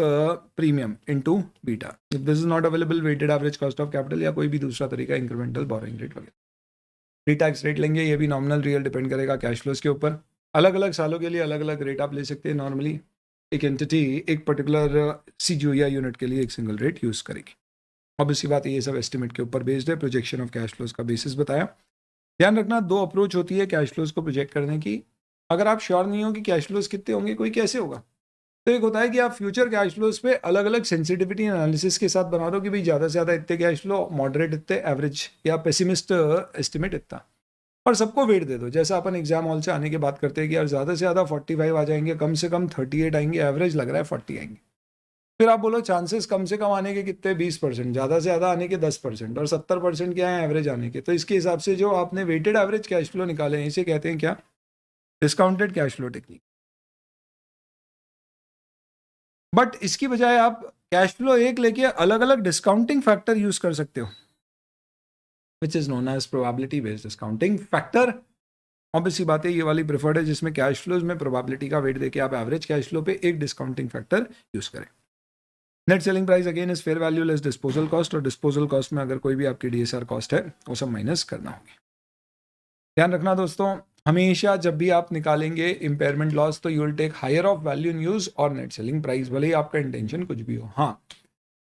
premium into beta. If this is not available, weighted average cost of capital या कोई भी दूसरा तरीका, इंक्रीमेंटल बोरोइंग रेट वगैरह। प्री टैक्स रेट लेंगे, ये भी नॉमिनल रियल डिपेंड करेगा कैश फ्लोज के ऊपर। अलग अलग सालों के लिए अलग अलग रेट आप ले सकते हैं। नॉर्मली एक एंटिटी एक पर्टिकुलर CGU या यूनिट के लिए एक सिंगल रेट यूज़ करेगी। ऑब्वियसली बात है, ये सब एस्टिमेट के ऊपर बेस्ड है, प्रोजेक्शन ऑफ कैश फ्लोज का बेसिस बताया। ध्यान रखना, दो अप्रोच होती है कैश फ्लोज को प्रोजेक्ट करने की। अगर आप श्योर नहीं हो कि कैश फ्लोज कितने होंगे, कोई कैसे होगा, तो एक होता है कि आप फ्यूचर कैश फ्लोज पे अलग अलग सेंसिटिविटी एनालिसिस के साथ बना दो कि भाई ज़्यादा से ज़्यादा इतने कैश फ्लो, मॉडरेट इतने, एवरेज या पेसिमिस्ट एस्टिमेट इतना, और सबको वेट दे दो। जैसा अपन एग्जाम हॉल से आने के बात करते हैं कि यार ज़्यादा से ज़्यादा 45 आ जाएंगे, कम से कम 38 आएंगे, एवरेज लग रहा है 40 आएंगे। फिर आप बोलो चांसेस कम से कम आने के कितने, 20%, ज़्यादा से ज़्यादा आने के 10%, और 70% क्या है एवरेज आने के। तो इसके हिसाब से जो आपने वेटेड एवरेज कैश फ्लो निकाले हैं, इसे कहते हैं क्या, discounted cash flow technique. But इसकी बजाय आप कैश फ्लो एक लेके अलग अलग डिस्काउंटिंग फैक्टर यूज कर सकते हो, which is known as probability based discounting factor. Obviously बात है, ये वाली प्रेफर्ड है, जिसमें कैश फ्लोज में प्रोबेबिलिटी का वेट देके आप एवरेज कैश फ्लो पे एक डिस्काउंटिंग फैक्टर यूज करें। Net selling price again is fair value less disposal cost, और डिस्पोजल कॉस्ट में अगर कोई भी आपकी DSR कॉस्ट है वो सब माइनस करना होगी। ध्यान रखना दोस्तों, हमेशा जब भी आप निकालेंगे इम्पेयरमेंट लॉस तो you will take higher of value in use और नेट सेलिंग प्राइस, भले ही आपका इंटेंशन कुछ भी हो। हाँ,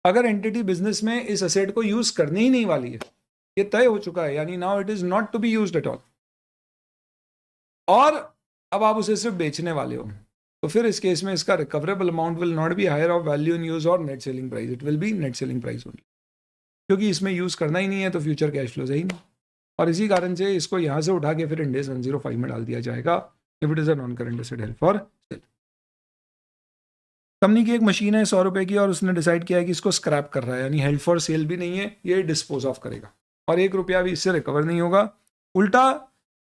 अगर एंटिटी बिजनेस में इस असेट को यूज करने ही नहीं वाली है, ये तय हो चुका है, यानी now it is not to be used at all, और अब आप उसे सिर्फ बेचने वाले हो, तो फिर इस केस में इसका recoverable amount will not be higher of value in use और net selling price, it will be net selling price only, क्योंकि इसमें यूज करना ही नहीं है तो फ्यूचर कैश फ्लो है ही नहीं। और इसी कारण से इसको यहाँ से उठा के फिर इंड AS 105 में डाल दिया जाएगा if it is a non current asset held for cell. Company की एक मशीन है 100 रुपए की, और उसने डिसाइड किया है कि इसको स्क्रैप कर रहा है, यानी हेल्ड फॉर सेल भी नहीं है, ये डिस्पोज ऑफ करेगा, और 1 रुपया भी इससे रिकवर नहीं होगा, उल्टा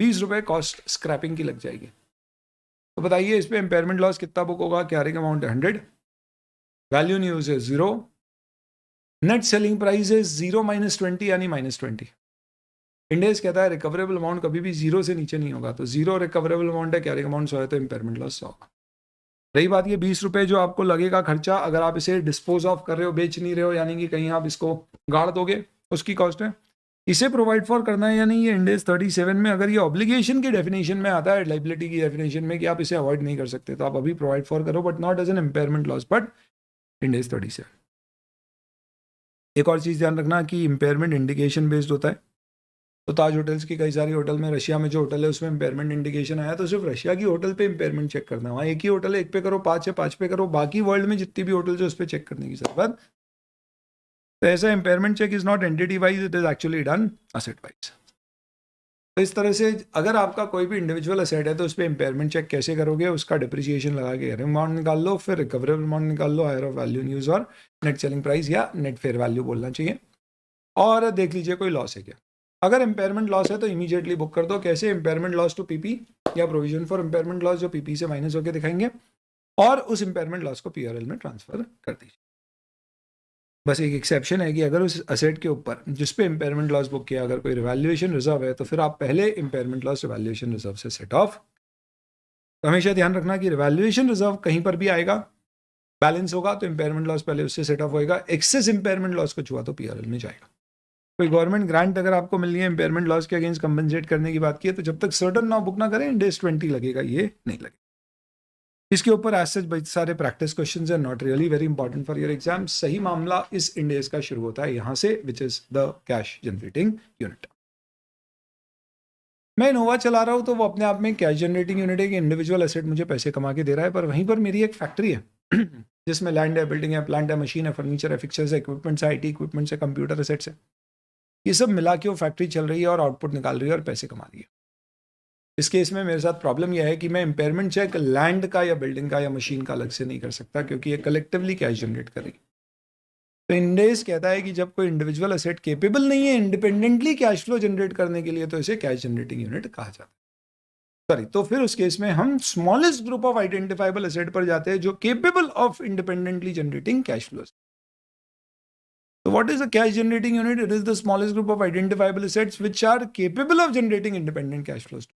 20 रुपए कॉस्ट स्क्रैपिंग की लग जाएगी। तो बताइए इस पर इम्पेयरमेंट लॉस कितना बुक होगा? कैरिंग अमाउंट है 100, वैल्यू इन यूज है 0, नेट सेलिंग प्राइस है 0 - 20 यानी -20। इंड AS कहता है रिकवरेबल अमाउंट कभी भी 0 से नीचे नहीं होगा, तो 0 रिकवरेबल अमाउंट है, कैरिंग अमाउंट 100 है, तो इम्पेयरमेंट लॉस 100 होगा। रही बात ये 20 रुपए जो आपको लगेगा खर्चा, अगर आप इसे डिस्पोज ऑफ कर रहे हो, बेच नहीं रहे हो, यानी कि कहीं आप इसको गाड़ दोगे, उसकी कॉस्ट है। इसे प्रोवाइड फॉर करना है, यानी ये इंड AS 37 में अगर ये ऑब्लिगेशन की डेफिनेशन में आता है, लाइबिलिटी की डेफिनेशन में, कि आप इसे अवॉइड नहीं कर सकते, तो आप अभी प्रोवाइड फॉर करो, but not as an impairment loss, but Ind AS 37। एक और चीज़ ध्यान रखना कि इम्पेयरमेंट इंडिकेशन बेस्ड होता है। तो ताज होटल्स की कई सारी होटल में, रशिया में जो होटल है उसमें इम्पेयरमेंट इंडिकेशन आया, तो सिर्फ रशिया की होटल पे इम्पेयरमेंट चेक करना है। वहाँ एक ही होटल है, 1 पे करो, 5 है 5 पे करो, बाकी वर्ल्ड में जितनी भी होटल्स है उस पर चेक करने की जरूरत। तो ऐसा impairment check is not entity wise, it is actually done asset wise. तो इस तरह से अगर आपका कोई भी इंडिविजुअल असेट है तो उस पर इम्पेयरमेंट चेक कैसे करोगे? उसका डिप्रिसिएशन लगा के अमाउंट निकाल लो, फिर रिकवरेबल अमाउंट निकाल लो, higher of value in use और नेट सेलिंग प्राइस या नेट फेयर वैल्यू बोलना चाहिए, और देख लीजिए कोई लॉस है क्या। अगर इम्पेयरमेंट लॉस है तो इमीडिएटली बुक कर दो। कैसे? इम्पेयरमेंट लॉस टू PP या प्रोविजन फॉर इम्पेयरमेंट लॉस, जो PP से माइनस होकर दिखाएंगे, और उस इम्पेयरमेंट लॉस को PRL में ट्रांसफर कर दीजिए। बस एक एक्सेप्शन है कि अगर उस असेट के ऊपर जिस पे इम्पेयरमेंट लॉस बुक किया, अगर कोई रिवैल्यूएशन रिजर्व है, तो फिर आप पहले इम्पेयरमेंट लॉस रिवैल्यूएशन रिजर्व से सेट ऑफ। तो हमेशा ध्यान रखना कि रिवैल्यूएशन रिजर्व कहीं पर भी आएगा, बैलेंस होगा तो इम्पेयरमेंट लॉस पहले उससे सेट ऑफ होएगा, एक्सेस इम्पेयरमेंट लॉस को छुआ तो PRL में जाएगा। कोई गवर्नमेंट ग्रांट अगर आपको मिल रही है इम्पेयरमेंट लॉस के अगेंस्ट कंपनसेट करने की बात की है, तो जब तक सर्टन ना बुक ना करें, इंड AS 20 लगेगा, ये नहीं लगेगा। इसके ऊपर एज सच बहुत सारे प्रैक्टिस क्वेश्चंस हैं, not really very important for your exam. सही मामला इस इंड AS का शुरू होता है यहाँ से, which is the cash generating unit. मैं इनोवा चला रहा हूँ तो वो अपने आप में कैश जनरेटिंग यूनिट है कि इंडिविजुअल एसेट मुझे पैसे कमा के दे रहा है, पर वहीं पर मेरी एक फैक्ट्री है जिसमें लैंड है, बिल्डिंग है, प्लांट है, मशीन है, फर्नीचर है, फिक्चर्स है, इक्विपमेंट्स है, IT इक्विपमेंट्स है, कंप्यूटर एसेट्स है, ये सब मिला के वो फैक्ट्री चल रही है और आउटपुट निकाल रही है और पैसे कमा रही है। इस केस में मेरे साथ प्रॉब्लम यह है कि मैं इम्पेयरमेंट चेक लैंड का या बिल्डिंग का या मशीन का अलग से नहीं कर सकता, क्योंकि ये कलेक्टिवली कैश जनरेट कर रही है। तो इंडेस कहता है कि जब कोई इंडिविजुअल एसेट केपेबल नहीं है इंडिपेंडेंटली कैश फ्लो जनरेट करने के लिए तो इसे कैश जनरेटिंग यूनिट कहा जाता है। सॉरी, तो फिर उस केस में हम smallest group of identifiable asset पर जाते हैं जो capable of independently generating cash flow. So what is a cash generating unit? It is the smallest group of identifiable assets which are capable of generating independent cash flows.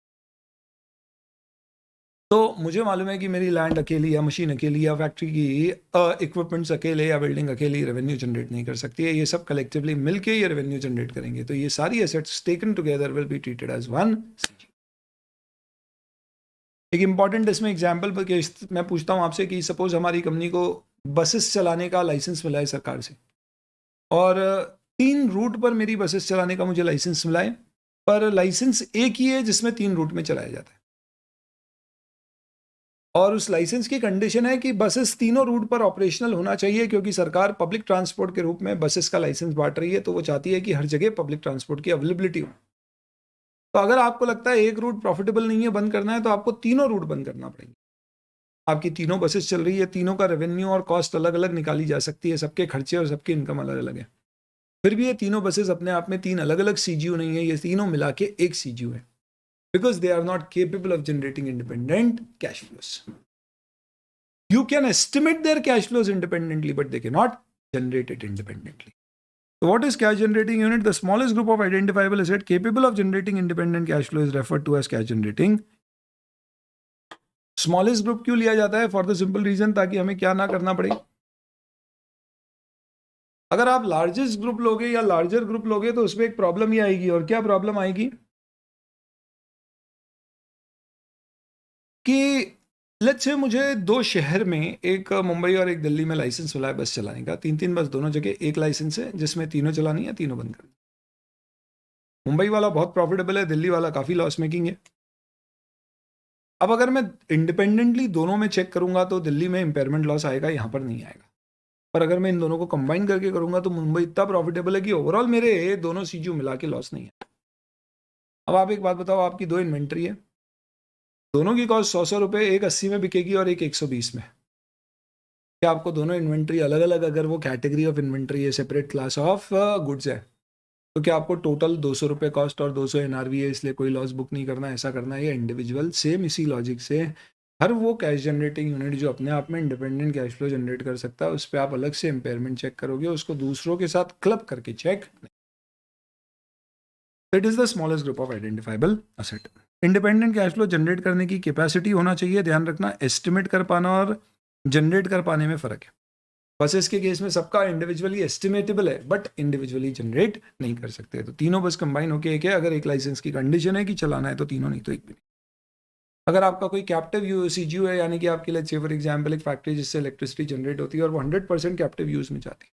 तो मुझे मालूम है कि मेरी लैंड अकेली या मशीन अकेली या फैक्ट्री की इक्विपमेंट्स अकेले या बिल्डिंग अकेली रेवेन्यू जनरेट नहीं कर सकती है, ये सब कलेक्टिवली मिलके ये रेवेन्यू जनरेट करेंगे। तो ये सारी assets taken together will be treated as one CG. एक इंपॉर्टेंट इसमें एग्जाम्पल पर केस मैं पूछता हूँ आपसे कि सपोज हमारी कंपनी को बसेस चलाने का लाइसेंस मिला है सरकार से और 3 रूट पर मेरी बसेस चलाने का मुझे लाइसेंस मिला है, पर लाइसेंस एक ही है जिसमें 3 रूट में चलाया जाता है और उस लाइसेंस की कंडीशन है कि बसेस तीनों रूट पर ऑपरेशनल होना चाहिए क्योंकि सरकार पब्लिक ट्रांसपोर्ट के रूप में बसेस का लाइसेंस बांट रही है, तो वो चाहती है कि हर जगह पब्लिक ट्रांसपोर्ट की अवेलेबिलिटी हो। तो अगर आपको लगता है एक रूट प्रॉफिटेबल नहीं है, बंद करना है, तो आपको तीनों रूट बंद करना पड़ेंगे। आपकी तीनों बसेस चल रही है, तीनों का रेवेन्यू और कॉस्ट अलग अलग निकाली जा सकती है, सबके खर्चे और सबकी इनकम अलग अलग है, फिर भी ये तीनों बसेस अपने आप में 3 अलग अलग सीजीयू नहीं है, ये तीनों मिला के एक सीजीयू है because they are not capable of generating independent cash flows. You can estimate their cash flows independently, but they cannot generate it independently. So what is cash generating unit? The smallest group of identifiable asset capable of generating independent cash flow is referred to as cash generating. Smallest group क्यों लिया जाता है? For the simple reason ताकि हमें क्या ना करना पड़े। अगर आप लार्जेस्ट ग्रुप लोगे या लार्जर ग्रुप लोगे तो उसमें एक प्रॉब्लम ही आएगी, और क्या प्रॉब्लम आएगी कि लेट्स से मुझे 2 शहर में, एक मुंबई और एक दिल्ली में लाइसेंस मिला है बस चलाने का, 3 बस दोनों जगह एक लाइसेंस है जिसमें तीनों चलानी है, तीनों बंद करनी। मुंबई वाला बहुत प्रॉफिटेबल है, दिल्ली वाला काफ़ी लॉस मेकिंग है। अब अगर मैं इंडिपेंडेंटली दोनों में चेक करूंगा तो दिल्ली में इंपेयरमेंट लॉस आएगा, यहाँ पर नहीं आएगा। पर अगर मैं इन दोनों को कंबाइन करके करूंगा तो मुंबई इतना प्रॉफिटेबल है कि ओवरऑल मेरे दोनों सीजीयू मिला के लॉस नहीं है। अब आप एक बात बताओ, आपकी 2 इन्वेंट्री है, दोनों की कॉस्ट 100 रुपये, एक 80 में बिकेगी और एक 120 में। क्या आपको दोनों इन्वेंट्री अलग अलग, अगर वो कैटेगरी ऑफ इन्वेंट्री है, सेपरेट क्लास ऑफ गुड्स है, तो क्या आपको टोटल 200 रुपये कॉस्ट और 200 एनआरवी है इसलिए कोई लॉस बुक नहीं करना, ऐसा करना है? या इंडिविजुअल सेम इसी लॉजिक से हर वो कैश जनरेटिंग यूनिट जो अपने आप में इंडिपेंडेंट कैश फ्लो जनरेट कर सकता है उस पर आप अलग से इम्पेयरमेंट चेक करोगे, उसको दूसरों के साथ क्लब करके चेक नहीं। It is the smallest group of identifiable asset. Independent cash flow generate करने की कैपेसिटी होना चाहिए, ध्यान रखना, एस्टिमेट कर पाना और जनरेट कर पाने में फ़र्क है। बसेस के केस में सबका इंडिविजुअली एस्टिमेटेबल है बट इंडिविजुअली जनरेट नहीं कर सकते, तो तीनों बस कंबाइन होकर एक है। अगर एक लाइसेंस की कंडीशन है कि चलाना है तो तीनों, नहीं तो एक भी नहीं। अगर आपका कोई कैप्टिव सीजीयू है, यानी कि आपके लिए फॉर एग्जाम्पल एक फैक्ट्री जिससे इलेक्ट्रिसिटी जनरेट होती है और वो 100% कैप्टिव यूज में जाती है,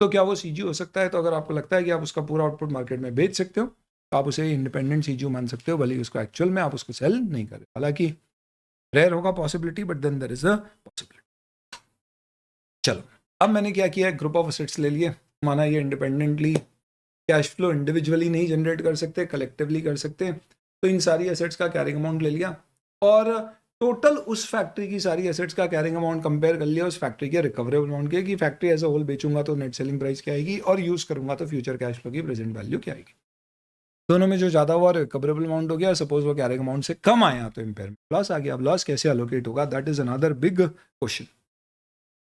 तो क्या वो सीजीयू हो सकता है? तो अगर आपको लगता है कि आप उसका पूरा आउटपुट मार्केट में बेच सकते हो तो आप उसे इंडिपेंडेंट सीजीयू मान सकते हो, भले ही उसको एक्चुअल में आप उसको सेल नहीं करें। हालांकि रेयर होगा possibility, but then there is a possibility. चलो, अब मैंने क्या किया है, ग्रुप ऑफ एसेट्स ले लिए, माना ये इंडिपेंडेंटली कैश फ्लो इंडिविजुअली नहीं जनरेट कर सकते, कलेक्टिवली कर सकते, तो इन सारी एसेट्स का कैरिंग अमाउंट ले लिया और टोटल उस फैक्ट्री की सारी एसेट्स का कैरिंग अमाउंट कंपेयर कर लिया उस फैक्ट्री के रिकवरेबल अमाउंट के, कि फैक्ट्री एज अ होल बेचूंगा तो नेट सेलिंग प्राइस क्या आएगी और यूज करूंगा तो फ्यूचर कैश फ्लो की प्रेजेंट वैल्यू क्या आएगी। दोनों में जो ज़्यादा हुआ रिकवरेबल अमाउंट हो गया, सपोज वो कैरिंग अमाउंट से कम आया तो इम्पेयरमेंट लॉस आ गया। अब लॉस कैसे अलोकेट होगा, that is another big question.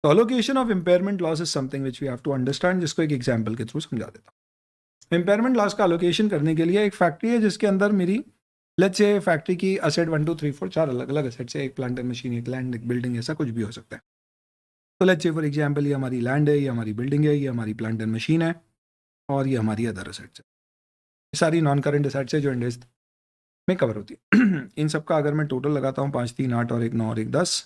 तो allocation of impairment loss is something which we have to understand, जिसको एक एग्जाम्पल के थ्रू समझा देता हूँ। इम्पेयरमेंट लॉस का अलोकेशन करने के लिए एक फैक्ट्री है जिसके अंदर मेरी लेट्स से फैक्ट्री की असेट 1 2 3 4 4 अलग अलग असेट्स है, एक प्लांट एंड मशीन, एक लैंड, एक बिल्डिंग, ऐसा कुछ भी हो सकता है। तो लेट्स से फॉर एग्जांपल ये हमारी लैंड है, ये हमारी बिल्डिंग है, ये हमारी प्लांट एंड मशीन है और ये हमारी अदर असेट्स है। ये सारी नॉन करंट असेट्स है जो इंडेस में कवर होती है। इन सब का अगर मैं टोटल लगाता हूँ 5 3 8 और 1 9 और 1 10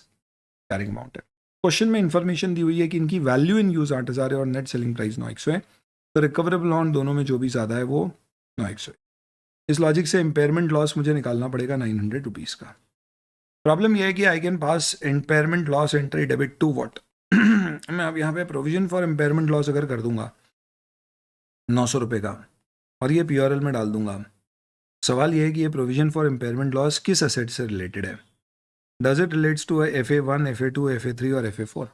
कैरिंग अमाउंट है। क्वेश्चन में इन्फॉर्मेशन दी हुई है कि इनकी वैल्यू इन यूज 8000 है और नेट सेलिंग प्राइस 900 है, तो रिकवरेबल अमाउंट दोनों में जो भी ज़्यादा है वो 900 है। इस लॉजिक से इम्पेयरमेंट लॉस मुझे निकालना पड़ेगा 900 रुपीज़ का। प्रॉब्लम यह है कि I can pass impairment loss entry debit to what. मैं अब यहाँ पे प्रोविजन फॉर इम्पेयरमेंट लॉस अगर कर दूंगा 900 रुपये का और ये PRL में डाल दूंगा, सवाल ये है कि ये प्रोविजन फॉर इम्पेयरमेंट लॉस किस एसेट से रिलेटेड है। Does it relates to FA1, FA2, FA3 और FA4?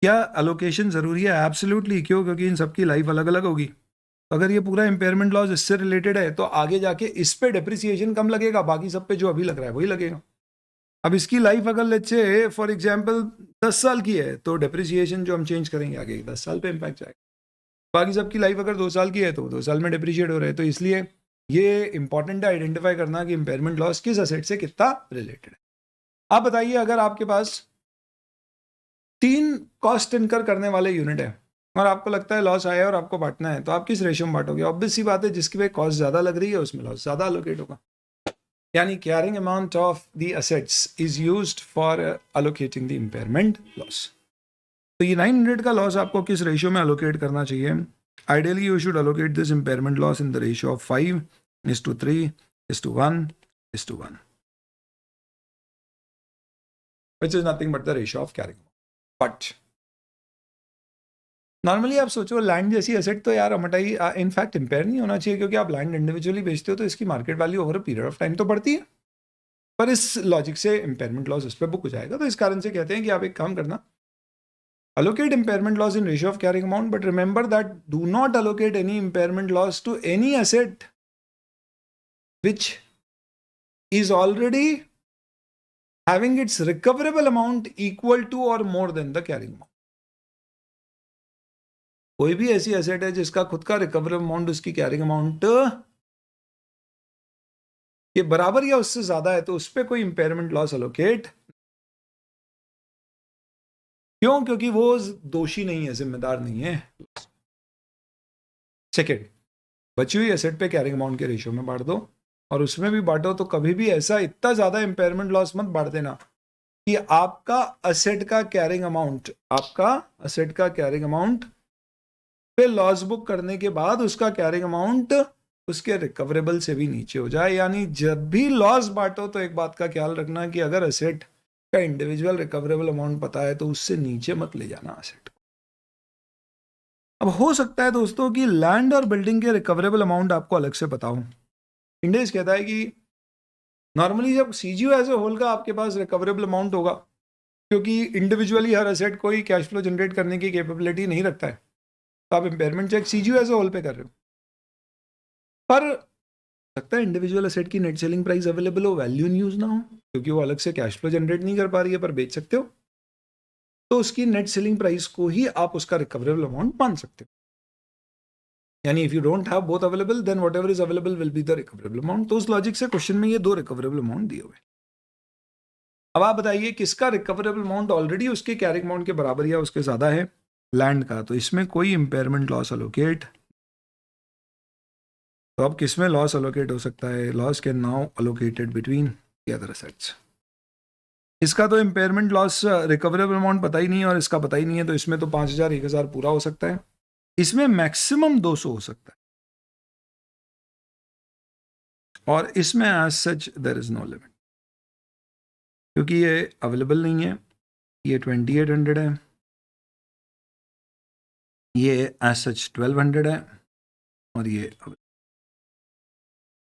क्या अलोकेशन ज़रूरी है? एब्सोल्युटली। क्यों? क्योंकि इन सबकी लाइफ अलग अलग होगी। तो अगर ये पूरा इम्पेयरमेंट लॉस इससे रिलेटेड है तो आगे जाके इस पे डेप्रिसिएशन कम लगेगा, बाकी सब पे जो अभी लग रहा है वही लगेगा। अब इसकी लाइफ अगर लेट्स से फॉर एग्जांपल 10 साल की है तो डेप्रिसिएशन जो हम चेंज करेंगे आगे 10 साल पे इम्पैक्ट जाएगा। बाकी सबकी लाइफ अगर 2 साल की है तो 2 साल में डेप्रिशिएट हो रहे हैं। तो इसलिए ये इंपॉर्टेंट है आइडेंटिफाई करना कि इम्पेयरमेंट लॉस किस असेट से कितना रिलेटेड है। आप बताइए, अगर आपके पास 3 कॉस्ट इनकर करने वाले यूनिट है और आपको लगता है लॉस आया और आपको बांटना है, तो आप किस रेशियो में बांटोगे? ऑब्वियस सी बात है, जिसकी पे कॉस्ट ज़्यादा लग रही है उसमें लॉस ज़्यादा अलोकेट होगा। यानी carrying amount of the assets is used for allocating the impairment loss. तो ये 900 का लॉस आपको किस रेशियो में अलोकेट करना चाहिए? Ideally you should allocate this impairment loss in the ratio of 5:3:1:1, which is nothing but the ratio of carrying amount. But normally आप सोचो, लैंड जैसी एसेट तो यार अमटाई इनफैक्ट इम्पेयर नहीं होना चाहिए, क्योंकि आप लैंड इंडिविजुअली बेचते हो तो इसकी market value over a period of time तो बढ़ती है। पर इस लॉजिक से इम्पेयरमेंट लॉस इस पर बुक हो जाएगा। तो इस कारण से कहते हैं कि आप एक काम करना, allocate impairment loss in ratio of carrying amount, but remember that do not allocate any impairment loss to any asset which is already having its recoverable amount equal to or more than the carrying amount. कोई भी ऐसी asset है जिसका खुद का recoverable amount उसकी carrying amount के बराबर या उससे ज्यादा है तो उस पर कोई इंपेयरमेंट लॉस अलोकेट। क्यों? क्योंकि वो दोषी नहीं है, जिम्मेदार नहीं है। सेकेंड, बची हुई एसेट पे कैरिंग अमाउंट के रेशियो में बांट दो, और उसमें भी बांटो तो कभी भी ऐसा इतना ज्यादा इंपेयरमेंट लॉस मत बांट देना कि आपका असेट का कैरिंग अमाउंट पे लॉस बुक करने के बाद उसका कैरिंग अमाउंट उसके रिकवरेबल से भी नीचे हो जाए। यानी जब भी लॉस बांटो तो एक बात का ख्याल रखना कि अगर असेट का इंडिविजुअल रिकवरेबल अमाउंट पता है तो उससे नीचे मत ले जाना असेट। अब हो सकता है दोस्तों कि लैंड और बिल्डिंग के रिकवरेबल अमाउंट आपको अलग से पता हो। इंडेस कहता है कि नॉर्मली जब सीजीयू एज ए होल का आपके पास रिकवरेबल अमाउंट होगा, क्योंकि इंडिविजुअली हर एसेट कोई कैश फ्लो जनरेट करने की कैपेबिलिटी नहीं रखता है, तो आप impairment check CGU as a whole पे कर रहे हो। पर लगता है इंडिविजुअल एसेट की नेट सेलिंग प्राइस अवेलेबल हो, वैल्यू इन यूज ना हो, क्योंकि वो अलग से कैश फ्लो जनरेट नहीं कर पा रही है, पर बेच सकते हो, तो उसकी नेट सेलिंग प्राइस को ही आप उसका रिकवरेबल अमाउंट मान सकते हो। यानी if you don't have both available then whatever is available will be the recoverable amount. तो उस लॉजिक से क्वेश्चन में ये 2 रिकवरेबल अमाउंट दिए हुए। अब आप बताइए किसका रिकवरेबल अमाउंट ऑलरेडी उसके कैरिंग अमाउंट के बराबर या उसके ज्यादा है? लैंड का। तो इसमें कोई इंपेयरमेंट लॉस अलोकेट। तो अब किसमें लॉस अलोकेट हो सकता है? Loss can now allocated between the other assets. इसका तो इंपेयरमेंट लॉस रिकवरेबल अमाउंट पता ही नहीं है और इसका पता ही नहीं है, तो इसमें तो 5000 1000 पूरा हो सकता है। इसमें मैक्सिमम 200 हो सकता है, और इसमें as such there is no limit, क्योंकि ये अवेलेबल नहीं है। ये 2800 है, ये एज सच 1200 है, और ये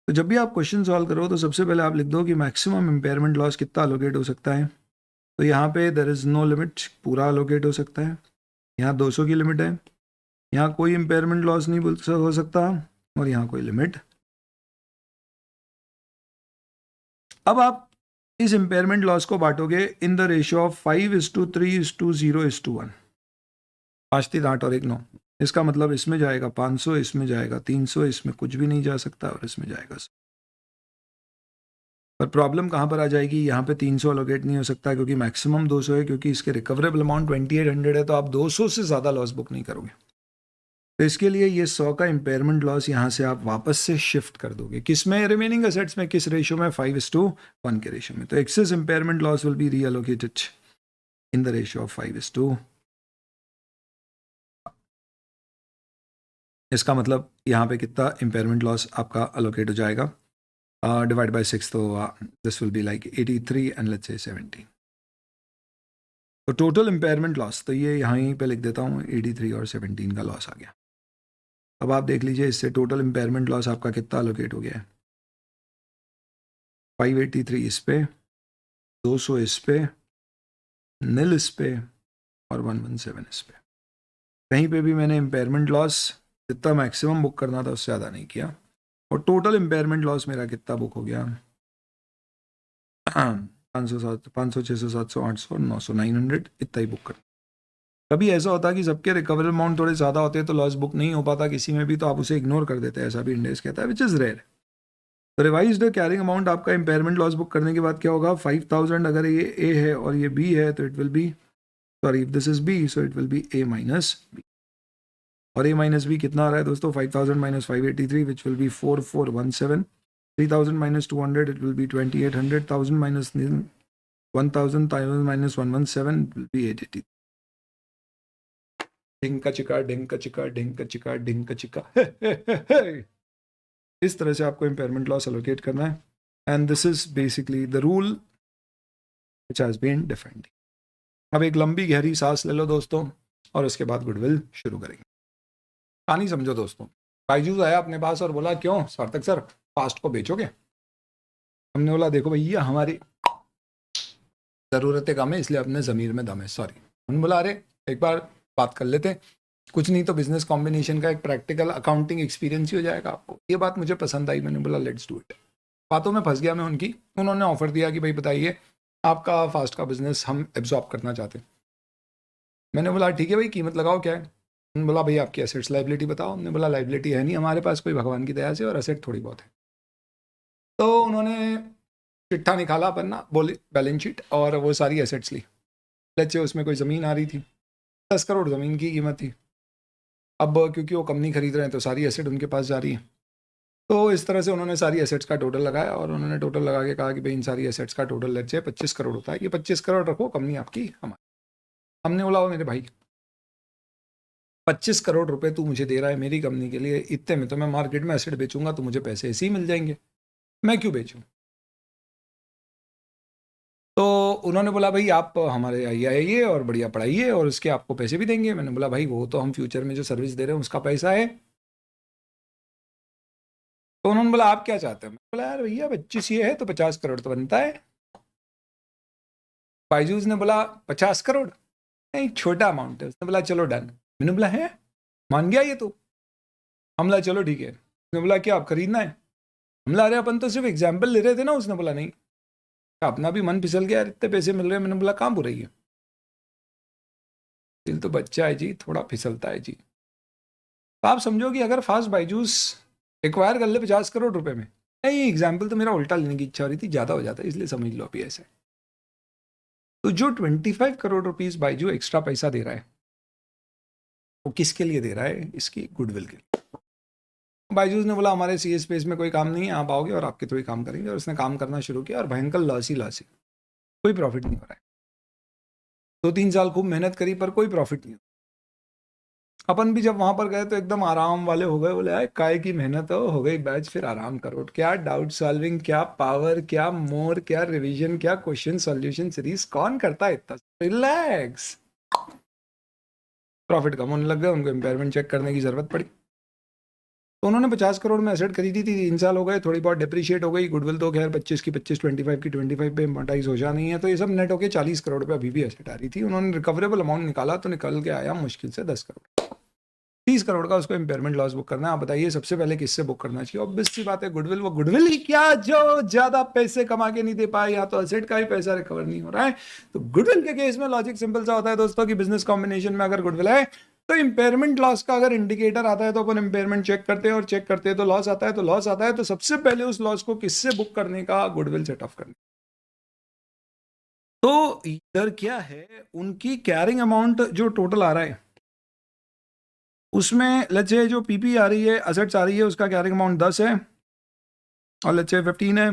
तो जब भी आप क्वेश्चन सॉल्व करो तो सबसे पहले आप लिख दो कि मैक्सिमम इंपेयरमेंट लॉस कितना अलोकेट हो सकता है। तो यहाँ पे देयर इज नो लिमिट, पूरा अलोकेट हो सकता है। यहाँ 200 की लिमिट है, यहाँ कोई इंपेयरमेंट लॉस नहीं हो सकता, और यहाँ कोई लिमिट। अब आप इस इंपेयरमेंट लॉस को बांटोगे इन द रेशियो ऑफ 5:3:0:1। 5 3 8 और 1 9। इसका मतलब इसमें जाएगा 500, इसमें जाएगा 300, इसमें कुछ भी नहीं जा सकता, और इसमें जाएगा। पर प्रॉब्लम कहाँ पर आ जाएगी? यहाँ पे 300 अलोकेट नहीं हो सकता क्योंकि मैक्सिमम 200 है, क्योंकि इसके रिकवरेबल अमाउंट 2800 है, तो आप 200 से ज़्यादा लॉस बुक नहीं करोगे। तो इसके लिए ये 100 का इंपेयरमेंट लॉस यहाँ से आप वापस से शिफ्ट कर दोगे किस में? रिमेनिंग एसेट्स में। किस रेशियो में? 5:1 के रेशियो में। तो excess impairment loss will be reallocated in the ratio of 5:2। इसका मतलब यहाँ पे कितना इंपेयरमेंट लॉस आपका अलोकेट हो जाएगा? डिवाइड बाय 6, तो this will be like 83 and let's say 70। तो टोटल इंपेयरमेंट लॉस, तो ये यहीं पे लिख देता हूँ, 83 और 17 का लॉस आ गया। अब आप देख लीजिए इससे टोटल इंपेयरमेंट लॉस आपका कितना अलोकेट हो गया है? 583 इस पे, 200 इस पे, 0 इस पे, और 117 इस पे। कहीं पे भी मैंने इम्पेयरमेंट लॉस जितना मैक्सिमम बुक करना था उससे ज़्यादा नहीं किया, और टोटल इम्पेयरमेंट लॉस मेरा कितना बुक हो गया 500 500 600 700 800 900 900 इतना ही बुक कर। कभी ऐसा होता है कि सबके रिकवर अमाउंट थोड़े ज़्यादा होते हैं तो लॉस बुक नहीं हो पाता किसी में भी, तो आप उसे इग्नोर कर देते हैं, ऐसा भी इंडेक्स कहता है, विच इज़ रेयर। तो रिवाइज्ड कैरिंग अमाउंट आपका इम्पेयरमेंट लॉस बुक करने के बाद क्या होगा 5000, अगर ये ए है और ये बी है तो it will be, sorry if this is B so it will be A minus B, और ए माइनस बी कितना आ रहा है दोस्तों 5000 minus 583 which will be 4417, 3000 minus 200 it will be 2800, 1000 minus 1000 minus 117 will be 880। ढिंका चिका ढिंका चिका ढिंका चिका ढिंका चिका इस तरह से आपको इम्पेयरमेंट लॉस एलोकेट करना है, and this is basically the rule which has been defined. अब एक लंबी गहरी सांस ले लो दोस्तों, और उसके बाद गुडविल शुरू करेंगे। कहानी समझो दोस्तों, बायजूस आया अपने पास और बोला क्यों सार्थक सर फास्ट को बेचोगे? हमने बोला देखो भैया हमारी ज़रूरतें कम है इसलिए अपने ज़मीर में दम है, सॉरी। हमने बोला अरे एक बार बात कर लेते, कुछ नहीं तो बिजनेस कॉम्बिनेशन का एक प्रैक्टिकल अकाउंटिंग एक्सपीरियंस ही हो जाएगा आपको। ये बात मुझे पसंद आई, मैंने बोला लेट्स डू इट। बातों में फंस गया मैं उनकी। उन्होंने ऑफर दिया कि भाई बताइए आपका फास्ट का बिजनेस हम एब्जॉर्ब करना चाहते हैं। मैंने बोला ठीक है भाई कीमत लगाओ क्या है। उन्होंने बोला भाई आपकी एसेट्स लाइबिलिटी बताओ। हमने बोला लाइबिलिटी है नहीं हमारे पास कोई भगवान की दया से, और एसेट थोड़ी बहुत है। तो उन्होंने चिट्ठा निकाला पन्ना, बोले बैलेंस शीट, और वो सारी एसेट्स ली। लेट्स से उसमें कोई ज़मीन आ रही थी, 10 करोड़ ज़मीन की कीमत थी। अब क्योंकि वो कंपनी खरीद रहे हैं तो सारी एसेट उनके पास जा रही है। तो इस तरह से उन्होंने सारी एसेट्स का टोटल लगाया, और उन्होंने टोटल लगा के कहा कि भाई इन सारी एसेट्स का टोटल लेट्स से 25 करोड़ होता है, ये 25 करोड़ रखो, कंपनी आपकी हमारी। हमने बोला मेरे भाई 25 करोड़ रुपए तू मुझे दे रहा है मेरी कंपनी के लिए, इतने में तो मैं मार्केट में एसेट बेचूंगा तो मुझे पैसे ऐसे ही मिल जाएंगे, मैं क्यों बेचूं? तो उन्होंने बोला भाई आप हमारे यहाँ आइए और बढ़िया पढ़ाइए और उसके आपको पैसे भी देंगे। मैंने बोला भाई वो तो हम फ्यूचर में जो सर्विस दे रहे हैं उसका पैसा है। तो उन्होंने बोला आप क्या चाहते हैं? मैंने बोला यार भैया 25 ये है तो 50 करोड़ तो बनता है। बायजूस ने बोला 50 करोड़ नहीं छोटा अमाउंट है। उसने बोला चलो डन। मैंने बोला है मान गया ये तो? हम बोला चलो ठीक है। उसने बोला क्या आप खरीदना है? हम बोला अरे अपन तो सिर्फ एग्जाम्पल ले रहे थे ना। उसने बोला नहीं, अपना भी मन फिसल गया, इतने पैसे मिल रहे हैं। मैंने बोला कहाँ बुराई है, दिल तो बच्चा है जी, थोड़ा फिसलता है जी। तो आप समझो कि अगर फास्ट बायजूस एक्वायर कर ले 50 करोड़ रुपए में, नहीं एग्जाम्पल तो मेरा उल्टा लेने की इच्छा हो रही थी, ज़्यादा हो जाता है इसलिए समझ लो अभी ऐसे। तो जो 25 करोड़ रुपीस बायजू एक्स्ट्रा पैसा दे रहा है वो किसके लिए दे रहा है? इसकी गुडविल के लिए। बायजूस ने बोला हमारे सी स्पेस में कोई काम नहीं है, आप आओगे और आपके थ्रू ही काम करेंगे। और उसने काम करना शुरू किया और भयंकर लॉस ही लॉस है, कोई प्रॉफिट नहीं हो रहा है। 2-3 साल खूब मेहनत करी पर कोई प्रॉफिट नहीं। अपन भी जब वहां पर गए तो एकदम आराम वाले हो गए, बोले यार काय की मेहनत हो गई बैच, फिर आराम करो। क्या डाउट सॉल्विंग, क्या पावर, क्या मोर, क्या रिवीजन, क्या क्वेश्चन सॉल्यूशन सीरीज, कौन करता है इतना? रिलैक्स। प्रॉफिट कम होने लग गए, उनको इम्पेयरमेंट चेक करने की जरूरत पड़ी। तो उन्होंने 50 करोड़ में एसेट खरीदी थी, 3 साल हो गए, थोड़ी बहुत डिप्रिशिएट हो गई। गुडविल तो खैर 25 की 25, 25 की 25 पे अमोर्टाइज हो जानी है। तो ये सब नेट होके 40 करोड़ पे अभी भी एसेट आ रही थी। उन्होंने रिकवरेबल अमाउंट निकाला तो निकल के आया मुश्किल से 10 करोड़। 30 करोड़ का उसको इम्पेयरमेंट लॉस बुक करना है। आप बताइए सबसे पहले किससे बुक करना चाहिए? ऑब्वियस सी बात है गुडविल। वो गुडविल ही क्या जो ज्यादा पैसे कमा के नहीं दे पाए, या तो एसेट का ही पैसा रिकवर नहीं हो रहा है। तो गुडविल के केस में लॉजिक सिंपल सा होता है दोस्तों कि बिजनेस कॉम्बिनेशन में अगर गुडविल है तो इम्पेयरमेंट लॉस का अगर इंडिकेटर आता है तो अपन इम्पेयरमेंट चेक करते हैं, और चेक करते हैं तो लॉस आता है, तो लॉस आता है तो सबसे पहले उस लॉस को किससे बुक करने का? गुडविल सेट ऑफ करने। तो इधर क्या है, उनकी कैरिंग अमाउंट जो टोटल आ रहा है उसमें लेट्स से जो पीपी आ रही है, असेट्स आ रही है, उसका कैरिंग अमाउंट 10 है और लेट्स से 15 है।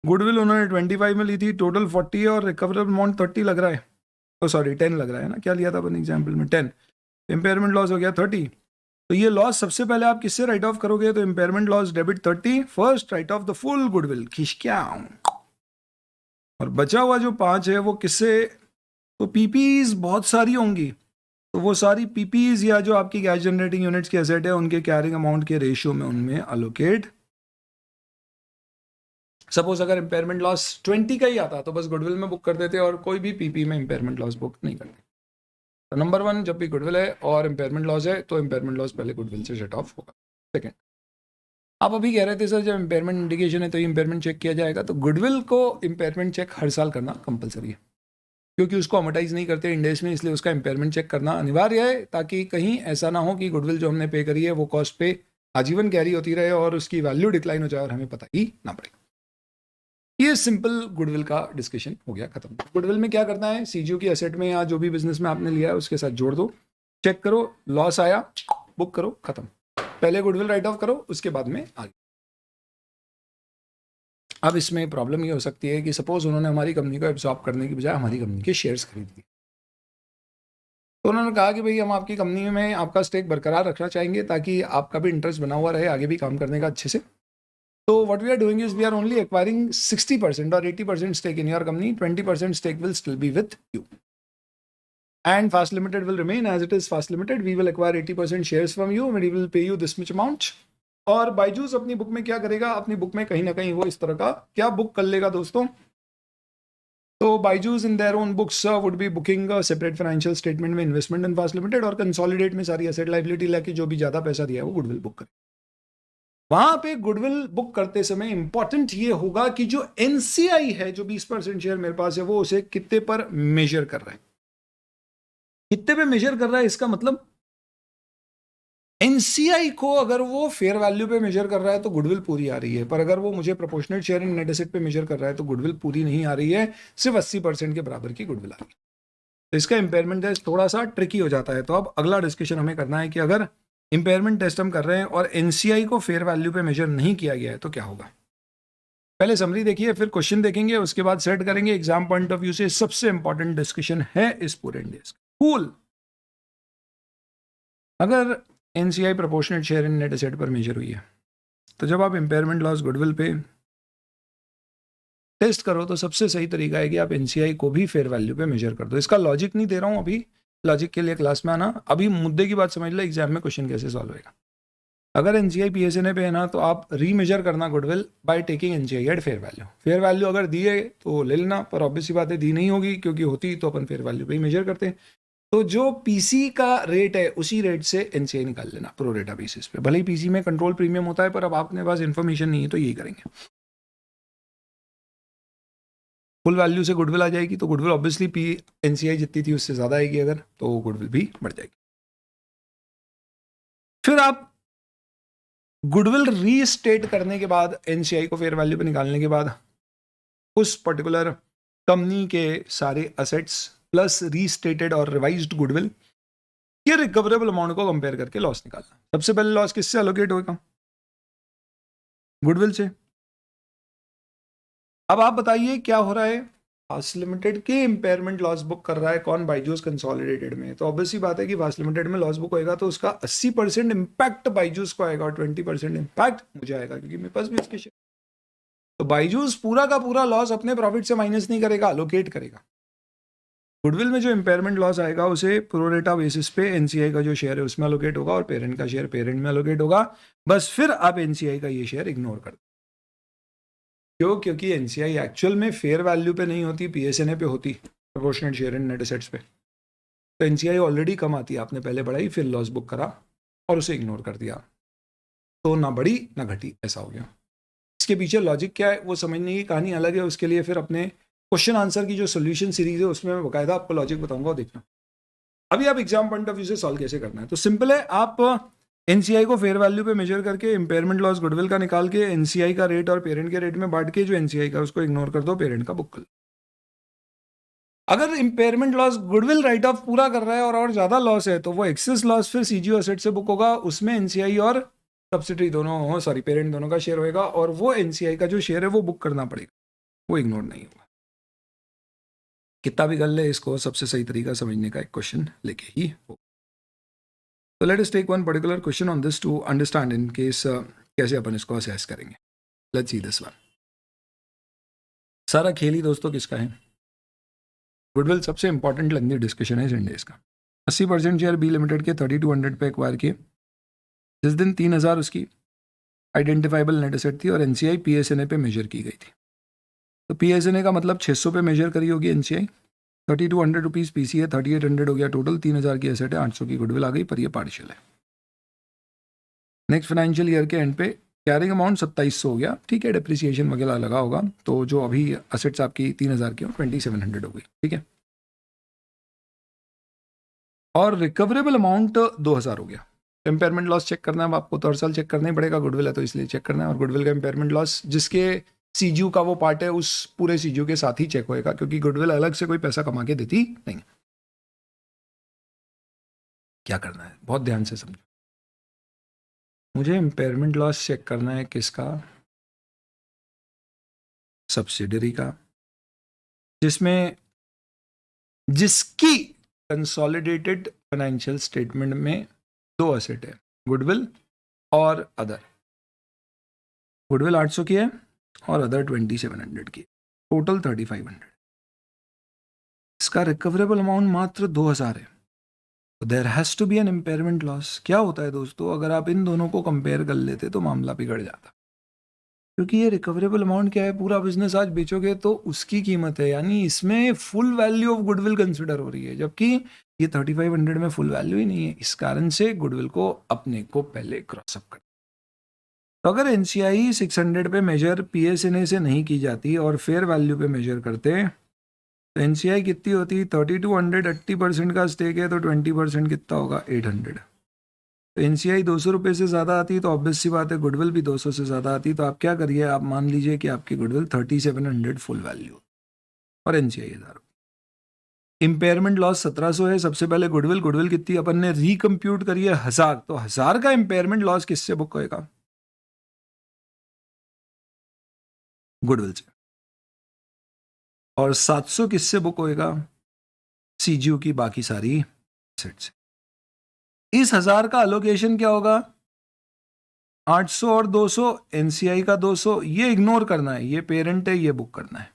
गुडविल उन्होंने 25 में ली थी, टोटल 40 है और रिकवरेबल अमाउंट 30 लग रहा है। तो सॉरी 10 लग रहा है ना, क्या लिया था अपन एग्जाम्पल में 10। इम्पेयरमेंट लॉस हो गया 30। तो ये लॉस सबसे पहले आप किससे राइट ऑफ करोगे? तो impairment loss debit 30, first write off the full goodwill, खिसक्या। और बचा हुआ जो 5 है वो किससे? तो पीपीज बहुत सारी होंगी, तो वो सारी पीपीज या जो आपकी कैश जनरेटिंग यूनिट्स की एसेट है उनके कैरिंग अमाउंट के रेशियो में उनमें अलोकेट। सपोज अगर इम्पेयरमेंट लॉस 20 का ही आता तो बस गुडविल में बुक कर देते और कोई भी पीपी में इम्पेयरमेंट लॉस बुक नहीं करते। तो नंबर 1, जब भी गुडविल है और इम्पेयरमेंट लॉस है तो इम्पेयरमेंट लॉस पहले गुडविल से शट ऑफ होगा। सेकेंड, आप अभी कह रहे थे सर जब इम्पेयरमेंट इंडिकेशन है तो इम्पेयरमेंट चेक किया जाएगा, तो गुडविल को इम्पेयरमेंट चेक हर साल करना कंपलसरी है, क्योंकि उसको अमोटाइज नहीं करते इंडेस में, इसलिए उसका इम्पेयरमेंट चेक करना अनिवार्य है, ताकि कहीं ऐसा ना हो कि गुडविल जो हमने पे करी है वो कॉस्ट पे आजीवन कैरी होती रहे और उसकी वैल्यू डिक्लाइन हो जाए और हमें पता ही ना पड़े। ये सिंपल गुडविल का डिस्कशन हो गया, खत्म। गुडविल में क्या करना है, सीजीओ की एसेट में या जो भी बिजनेस में आपने लिया है उसके साथ जोड़ दो, चेक करो, लॉस आया बुक करो, खत्म। पहले गुडविल राइट ऑफ करो, उसके बाद में आगे। अब इसमें प्रॉब्लम ये हो सकती है कि सपोज उन्होंने हमारी कंपनी को एब्जॉर्ब करने की बजाय हमारी कंपनी के शेयर्स खरीद लिए, तो उन्होंने कहा कि भाई हम आपकी कंपनी में आपका स्टेक बरकरार रखना चाहेंगे ताकि आपका भी इंटरेस्ट बना हुआ रहे आगे भी काम करने का अच्छे से। तो what we are doing is we are only acquiring 60% और 80% stake in your company, 20% stake will still be with you and Fast Limited will remain as it is Fast Limited. We will acquire 80% shares from you and we will pay you this much amount. और बायजूस अपनी book में क्या करेगा, अपनी book में कहीं ना कहीं वो इस तरह का क्या बुक कर लेगा दोस्तों, तो Byju's in their own books would be booking separate financial statement में इन्वेस्टमेंट इन फास्ट लिमिटेड और कंसोलिडेट में सारी एसेट लायबिलिटी लेके जो भी ज्यादा पैसा दिया है वो गुडविल बुक करे। वहां पे गुडविल बुक करते समय इंपॉर्टेंट ये होगा कि जो एनसीआई है, जो 20% शेयर मेरे पास है, वो उसे कितने पर मेजर कर रहा है, कितने पे मेजर कर रहा है, इसका मतलब एनसीआई को अगर वो फेयर वैल्यू पे मेजर कर रहा है तो गुडविल पूरी आ रही है, पर अगर वो मुझे proportionate share in net asset पे मेजर कर रहा है तो गुडविल पूरी नहीं आ रही है, सिर्फ 80% के बराबर की गुडविल आ रही है। तो इसका इंपेयरमेंट टेस्ट थोड़ा सा ट्रिकी हो जाता है। तो अब अगला डिस्कशन हमें करना है कि अगर इंपेयरमेंट टेस्ट हम कर रहे हैं और एनसीआई को फेयर वैल्यू पे मेजर नहीं किया गया है तो क्या होगा। पहले समरी देखिए, फिर क्वेश्चन देखेंगे, उसके बाद सेट करेंगे। एग्जाम पॉइंट ऑफ व्यू से सबसे इंपॉर्टेंट डिस्कशन है इस पूरे इंडेक्स का। कूल, अगर NCI proportionate share in net asset पर मेजर हुई है तो जब आप इंपेयरमेंट लॉस गुडविल पे टेस्ट करो तो सबसे सही तरीका है कि आप एनसीआई को भी फेयर वैल्यू पे मेजर कर दो। इसका लॉजिक नहीं दे रहा हूं अभी, लॉजिक के लिए क्लास में आना, अभी मुद्दे की बात समझ लो, एग्जाम में क्वेश्चन कैसे सॉल्व होगा। अगर एनसीआई पीएसएनए पे है ना तो आप रीमेजर करना goodwill by taking NCI at fair value. Fair value अगर दी है तो ले लेना, पर ऑब्वियस सी बात है दी नहीं होगी, क्योंकि होती तो अपन फेयर वैल्यू पे ही मेजर करते हैं। तो जो पीसी का रेट है उसी रेट से एनसीआई निकाल लेना प्रो रेटा बेसिस पे। भले ही पीसी में कंट्रोल प्रीमियम होता है, पर अब आपके पास इन्फॉर्मेशन नहीं है तो यही करेंगे। फुल वैल्यू से गुडविल आ जाएगी तो गुडविल ऑब्वियसली पी एनसीआई जितनी थी उससे ज्यादा आएगी, अगर तो गुडविल भी बढ़ जाएगी। फिर आप गुडविल रीस्टेट करने के बाद, एनसीआई को फेयर वैल्यू पे निकालने के बाद, उस पर्टिकुलर कंपनी के सारे असेट्स प्लस रीस्टेटेड और रिवाइज्ड गुडविल के रिकवरेबल अमाउंट को कंपेयर करके लॉस निकालना। सबसे पहले लॉस किससे एलोकेट होगा, गुडविल से। अब आप बताइए क्या हो रहा है, फास्ट लिमिटेड के इंपेयरमेंट लॉस बुक कर रहा है कौन, बायजूस कंसोलिडेटेड में। तो ऑब्वियसली बात है कि फास्ट लिमिटेड में लॉस बुक होएगा तो उसका 80% इंपैक्ट बायजूस को आएगा और 20% इंपैक्ट मुझे आएगा, क्योंकि मेरे पास भी इसके शेयर। तो बायजूस पूरा का पूरा लॉस अपने प्रॉफिट से माइनस नहीं करेगा, अलोकेट करेगा। गुडविल में जो इंपेयरमेंट लॉस आएगा उसे प्रोरेटा बेसिस पे एनसीआई का जो शेयर है उसमें अलोकेट होगा और पेरेंट का शेयर पेरेंट में अलोकेट होगा। बस फिर आप एनसीआई का ये शेयर इग्नोर कर दो। क्यों, क्योंकि एनसीआई एक्चुअल में फेयर वैल्यू पे नहीं होती, पीएसएनए पे होती, proportionate share in net assets पे। तो एनसीआई ऑलरेडी कम आती है, आपने पहले बढ़ाई फिर लॉस बुक करा और उसे इग्नोर कर दिया, तो ना बढ़ी ना घटी, ऐसा हो गया। इसके पीछे लॉजिक क्या है वो समझने की कहानी अलग है, उसके लिए फिर अपने क्वेश्चन आंसर की जो सोल्यूशन सीरीज है उसमें मैं बकायदा आपको लॉजिक बताऊंगा, देखना। अभी आप एग्जाम पॉइंट ऑफ व्यू से सॉल्व कैसे करना है, तो सिंपल है, आप एनसीआई को फेयर वैल्यू पे मेजर करके इंपेयरमेंट लॉस गुडविल का निकाल के एनसीआई का रेट और पेरेंट के रेट में बांट के जो एनसीआई का उसको इग्नोर कर दो, पेरेंट का बुक कर लो। अगर impairment loss goodwill right of पूरा कर रहा है और ज्यादा लॉस है तो वो एक्सेस लॉस फिर सीजीओ एसेट से बुक होगा, उसमें एनसीआई और सब्सिडरी दोनों, सॉरी पेरेंट दोनों का शेयर होगा और वो एनसीआई का जो शेयर है वो बुक करना पड़ेगा, वो इग्नोर नहीं होगा। कितना भी कर ले, इसको सबसे सही तरीका समझने का एक क्वेश्चन लेके ही हो। तो let us take one particular question on this to understand in case कैसे अपन इसको असेस करेंगे। Let's see this one. सारा खेल ही दोस्तों किसका है, गुडविल सबसे इंपॉर्टेंट लेंथी डिस्कशन है इस इंडेक्स का। 80% शेयर बी लिमिटेड के 3200 पे एक्वायर किए, जिस दिन 3000 उसकी आइडेंटिफाइबल नेट एसेट थी और एनसीआई पीएसएनए पे मेजर की गई थी। तो पीएसएनए का मतलब 600 पे मेजर करी होगी एनसीआई ₹3200 पीसी है, 3800 हो गया टोटल, 3000 की एसेट है, 800 की गुडविल आ गई, पर ये पार्शियल है। नेक्स्ट फाइनेंशियल ईयर के एंड पे कैरिंग अमाउंट 2700 हो गया, ठीक है, डिप्रिसिएशन वगैरह लगा होगा, तो जो अभी असेट्स आपकी 3000 की हो 2700 हो गई, ठीक है। और रिकवरेबल अमाउंट 2000 हो गया। इम्पेयरमेंट लॉस चेक करना है आपको, तो हर साल चेक करना ही पड़ेगा, गुडविल है तो इसलिए चेक करना है। और गुडविल का इम्पेयरमेंट लॉस जिसके सीजीयू का वो पार्ट है उस पूरे सीजीयू के साथ ही चेक होएगा, क्योंकि गुडविल अलग से कोई पैसा कमा के देती नहीं। क्या करना है बहुत ध्यान से समझो, मुझे इम्पेयरमेंट लॉस चेक करना है किसका, सब्सिडरी का, जिसमें जिसकी कंसोलिडेटेड फाइनेंशियल स्टेटमेंट में दो एसेट है, गुडविल और अदर। गुडविल 800 की है और अदर 2700 की, टोटल 3500। इसका रिकवरेबल अमाउंट मात्र 2000 है, तो there has to be an impairment loss. क्या होता है दोस्तों, अगर आप इन दोनों को कंपेयर कर लेते तो मामला बिगड़ जाता, क्योंकि ये रिकवरेबल अमाउंट क्या है, पूरा बिजनेस आज बेचोगे तो उसकी कीमत है, यानी इसमें full value of goodwill consider हो रही है, जबकि ये 3500 में फुल वैल्यू ही नहीं है। इस कारण से गुडविल को अपने को पहले क्रॉसअप कर, तो अगर एनसीआई 600 पे मेजर पीएसएनए से नहीं की जाती और फेयर वैल्यू पे मेजर करते, तो एनसीआई कितनी होती, 3200, 80% का स्टेक है तो 20% कितना होगा, 800। तो एनसीआई 200 रुपये से ज़्यादा आती तो ऑब्वियस सी बात है गुडविल भी 200 से ज़्यादा आती। तो आप क्या करिए, आप मान लीजिए कि आपकी गुडविल 3700 फुल वैल्यू और एनसीआई 1000। इम्पेयरमेंट लॉस 1700 है। सबसे पहले गुडविल, गुडविल कितनी अपन ने रिकम्प्यूट करी है 1000, तो 1000 का इम्पेयरमेंट लॉस किससे बुक होएगा, गुडविल से। और 700 किससे बुक होएगा, सीजीयू की बाकी सारी एसेट से। इस 1000 का अलोकेशन क्या होगा, 800 और 200, एनसीआई का 200, ये इग्नोर करना है, ये पेरेंट है, ये बुक करना है।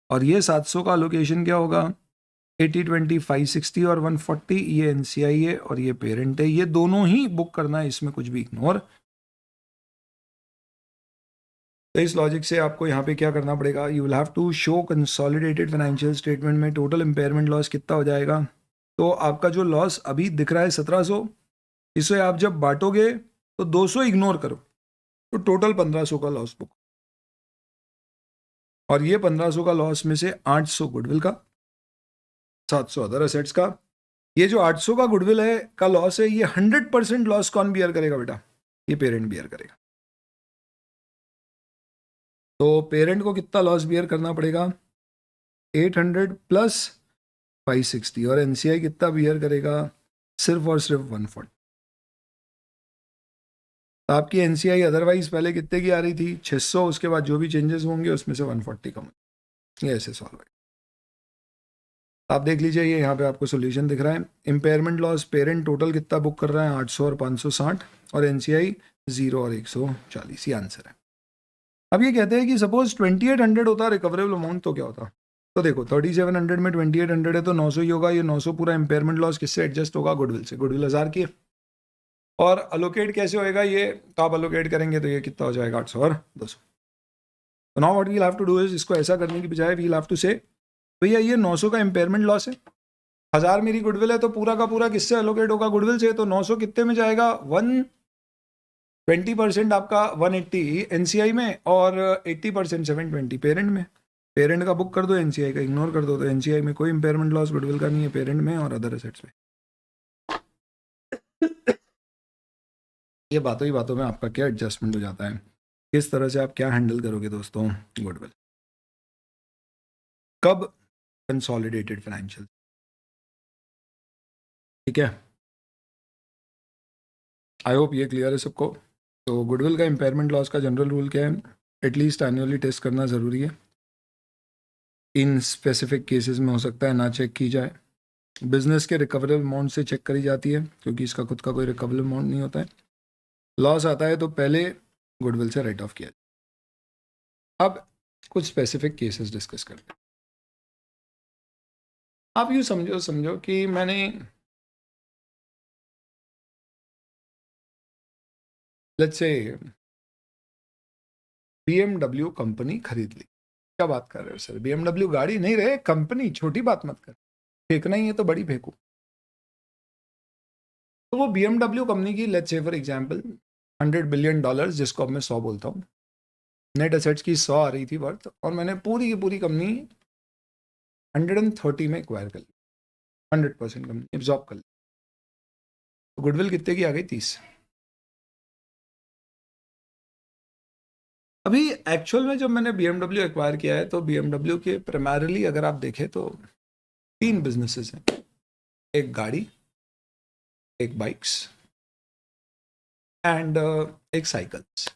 और ये 700 का अलोकेशन क्या होगा, 80, 20, 560 और 140, ये एनसीआई है और ये पेरेंट है, ये दोनों ही बुक करना है, इसमें कुछ भी इग्नोर। तो इस लॉजिक से आपको यहाँ पे क्या करना पड़ेगा, you will have to show consolidated financial statement में टोटल इम्पेयरमेंट लॉस कितना हो जाएगा। तो आपका जो लॉस अभी दिख रहा है 1700, इसे आप जब बांटोगे तो 200 इग्नोर करो, तो टोटल 1500 का लॉस बुक। और ये 1500 का लॉस में से 800 गुडविल का, 700 अदर एसेट्स का। ये जो 800 का गुडविल है का लॉस है, ये 100% लॉस कौन बियर करेगा बेटा, ये पेरेंट बियर करेगा। तो पेरेंट को कितना लॉस बियर करना पड़ेगा, 800 प्लस 560, और एनसीआई कितना बियर करेगा, सिर्फ और सिर्फ 140। तो आपकी एनसीआई अदरवाइज पहले कितने की आ रही थी, 600, उसके बाद जो भी चेंजेस होंगे उसमें से 140 कम, ये ऐसे सॉल्व है। आप देख लीजिए, ये यहाँ पे आपको सोल्यूशन दिख रहा है। इम्पेयरमेंट लॉस पेरेंट टोटल कितना बुक कर रहा है, 800 और 560, और एनसीआई 0 और 140, ये आंसर है। अब ये कहते हैं कि सपोज 2800 होता रिकवरेबल अमाउंट, तो क्या होता। तो देखो 3700 में 2800 है तो 900 ही होगा, ये 900 पूरा इम्पेयरमेंट लॉस किससे एडजस्ट होगा, गुडविल से। गुडविल 1000 की है, और अलोकेट कैसे होएगा ये, तो आप अलोकेट करेंगे तो ये कितना हो जाएगा, 800 और 200। तो now what we will have to do is, इसको ऐसा करने की बजाय वी विल हैव टू से, भैया ये 900 का इम्पेयरमेंट लॉस है, 1000 मेरी गुडविल है, तो पूरा का पूरा किससे अलोकेट होगा, गुडविल से। तो 900 कितने में जाएगा, 20% आपका 180 एनसीआई में, और 80% 720 पेरेंट में। पेरेंट का बुक कर दो, एनसीआई का इग्नोर कर दो, तो एनसीआई में कोई इम्पेयरमेंट लॉस गुडविल का नहीं है, पेरेंट में और अदर एसेट्स में। ये बातों ही बातों में आपका क्या एडजस्टमेंट हो जाता है, किस तरह से आप क्या हैंडल करोगे दोस्तों गुडविल। कब, कंसोलिडेटेड फाइनेंशियल, ठीक है। आई होप ये क्लियर है सबको। तो गुडविल का इम्पेयरमेंट लॉस का जनरल रूल क्या है, एटलीस्ट एनुअली टेस्ट करना ज़रूरी है। इन स्पेसिफिक केसेस में हो सकता है ना चेक की जाए, बिजनेस के रिकवरेबल अमाउंट से चेक करी जाती है, क्योंकि इसका खुद का कोई रिकवरेबल अमाउंट नहीं होता है। लॉस आता है तो पहले गुडविल से राइट ऑफ किया जाए। अब कुछ स्पेसिफिक केसेस डिस्कस करते हैं। आप यूँ समझो कि मैंने, लेट्स से BMW कंपनी खरीद ली, क्या बात कर रहे हो सर, BMW गाड़ी नहीं रहे, कंपनी, छोटी बात मत कर, फेंकना ही है तो बड़ी फेंकू। तो वो BMW कंपनी की, let's say for example $100 billion, जिसको अब मैं 100 बोलता हूँ, नेट एसेट्स की 100 आ रही थी वर्थ, और मैंने पूरी की पूरी कंपनी 130 में एक्वायर कर ली, 100% कंपनी एब्जॉर्ब कर ली, तो गुडविल कितने की आ गई? 30। अभी एक्चुअल में जब मैंने BMW एक्वायर किया है तो BMW के प्राइमरीली अगर आप देखें तो 3 बिजनेसेस हैं, एक गाड़ी, एक बाइक्स एंड एक साइकिल्स।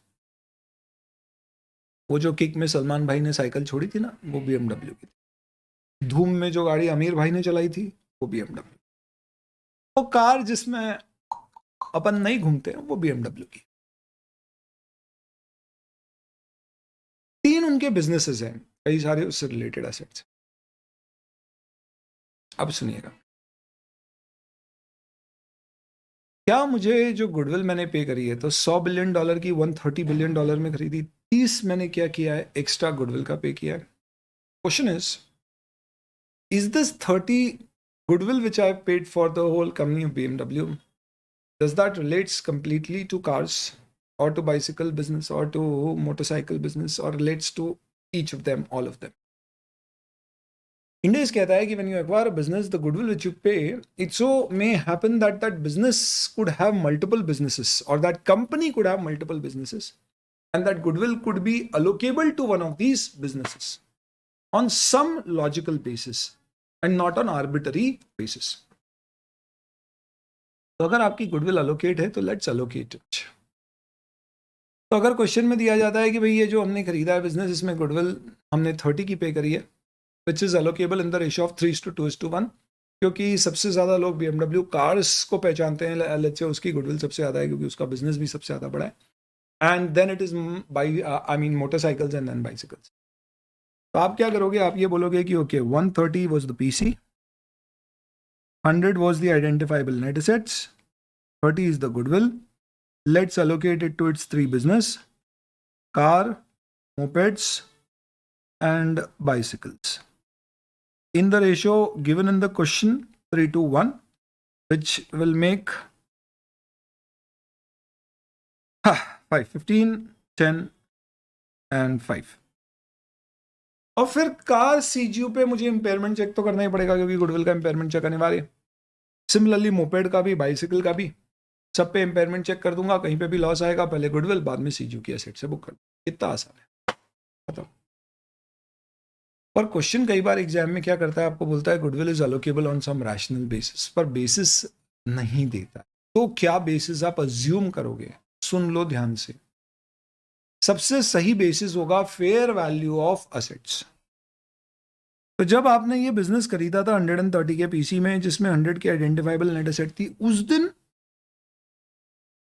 वो जो किक में सलमान भाई ने साइकिल छोड़ी थी ना, वो BMW की थी। धूम में जो गाड़ी आमिर भाई ने चलाई थी, वो BMW। वो कार जिसमें अपन नहीं घूमते हैं, वो BMW की। 3 उनके बिजनेसेस हैं, कई सारे उससे रिलेटेड एसेट्स। अब सुनिएगा, क्या मुझे जो गुडविल मैंने पे करी है, तो $100 बिलियन की $130 बिलियन में खरीदी, 30 मैंने क्या किया है, एक्स्ट्रा गुडविल का पे किया है। Question is this 30 goodwill which I paid for the whole company of BMW, does that relates completely to cars or to bicycle business or to motorcycle business or relates to each of them, all of them? Indies कहता है कि when you acquire a business, the goodwill which you pay, it so may happen that that business could have multiple businesses, or that company could have multiple businesses, and that goodwill could be allocable to one of these businesses on some logical basis and not on arbitrary basis. तो अगर आपकी goodwill allocate है तो let's allocate it. तो अगर question में दिया जाता है कि भाई ये जो हमने खरीदा है बिजनेस, इसमें गुडविल हमने 30 की पे करी है, which is allocable in the ratio of 3:2:1, क्योंकि सबसे ज़्यादा लोग BMW कार्स को पहचानते हैं, लेट्स से उसकी गुडविल सबसे ज़्यादा है क्योंकि उसका बिजनेस भी सबसे ज़्यादा बड़ा है, and then it is motorcycles and then bicycles. तो आप क्या करोगे, आप ये बोलोगे कि okay 130 was the PC, 100 was the identifiable net assets, 30 is the goodwill. Let's allocate it to its 3 business: car, mopeds, and bicycles. In the ratio given in the question, 3:1, which will make 5, 15, 10, and 5. और फिर car CGU पे मुझे impairment check तो करना ही पड़ेगा क्योंकि goodwill का impairment check अनिवार्य है। सिमिलरली मोपेड का भी, बाइसिकल का भी, सब पे इंपेयरमेंट चेक कर दूंगा, कहीं पे भी लॉस आएगा पहले गुडविल, बाद में CGU की एसेट से बुक कर, इतना आसान है, खत्म। और क्वेश्चन कई बार एग्जाम में क्या करता है, आपको बोलता है goodwill is allocable on some rational basis, पर बेसिस नहीं देता। तो क्या बेसिस आप अज्यूम करोगे? सुन लो ध्यान से, सबसे सही बेसिस होगा फेयर वैल्यू ऑफ असेट्स। तो जब आपने ये बिजनेस खरीदा था 130 के PC में, जिसमें 100 की आइडेंटिफाइबल नेट एसेट थी, उस दिन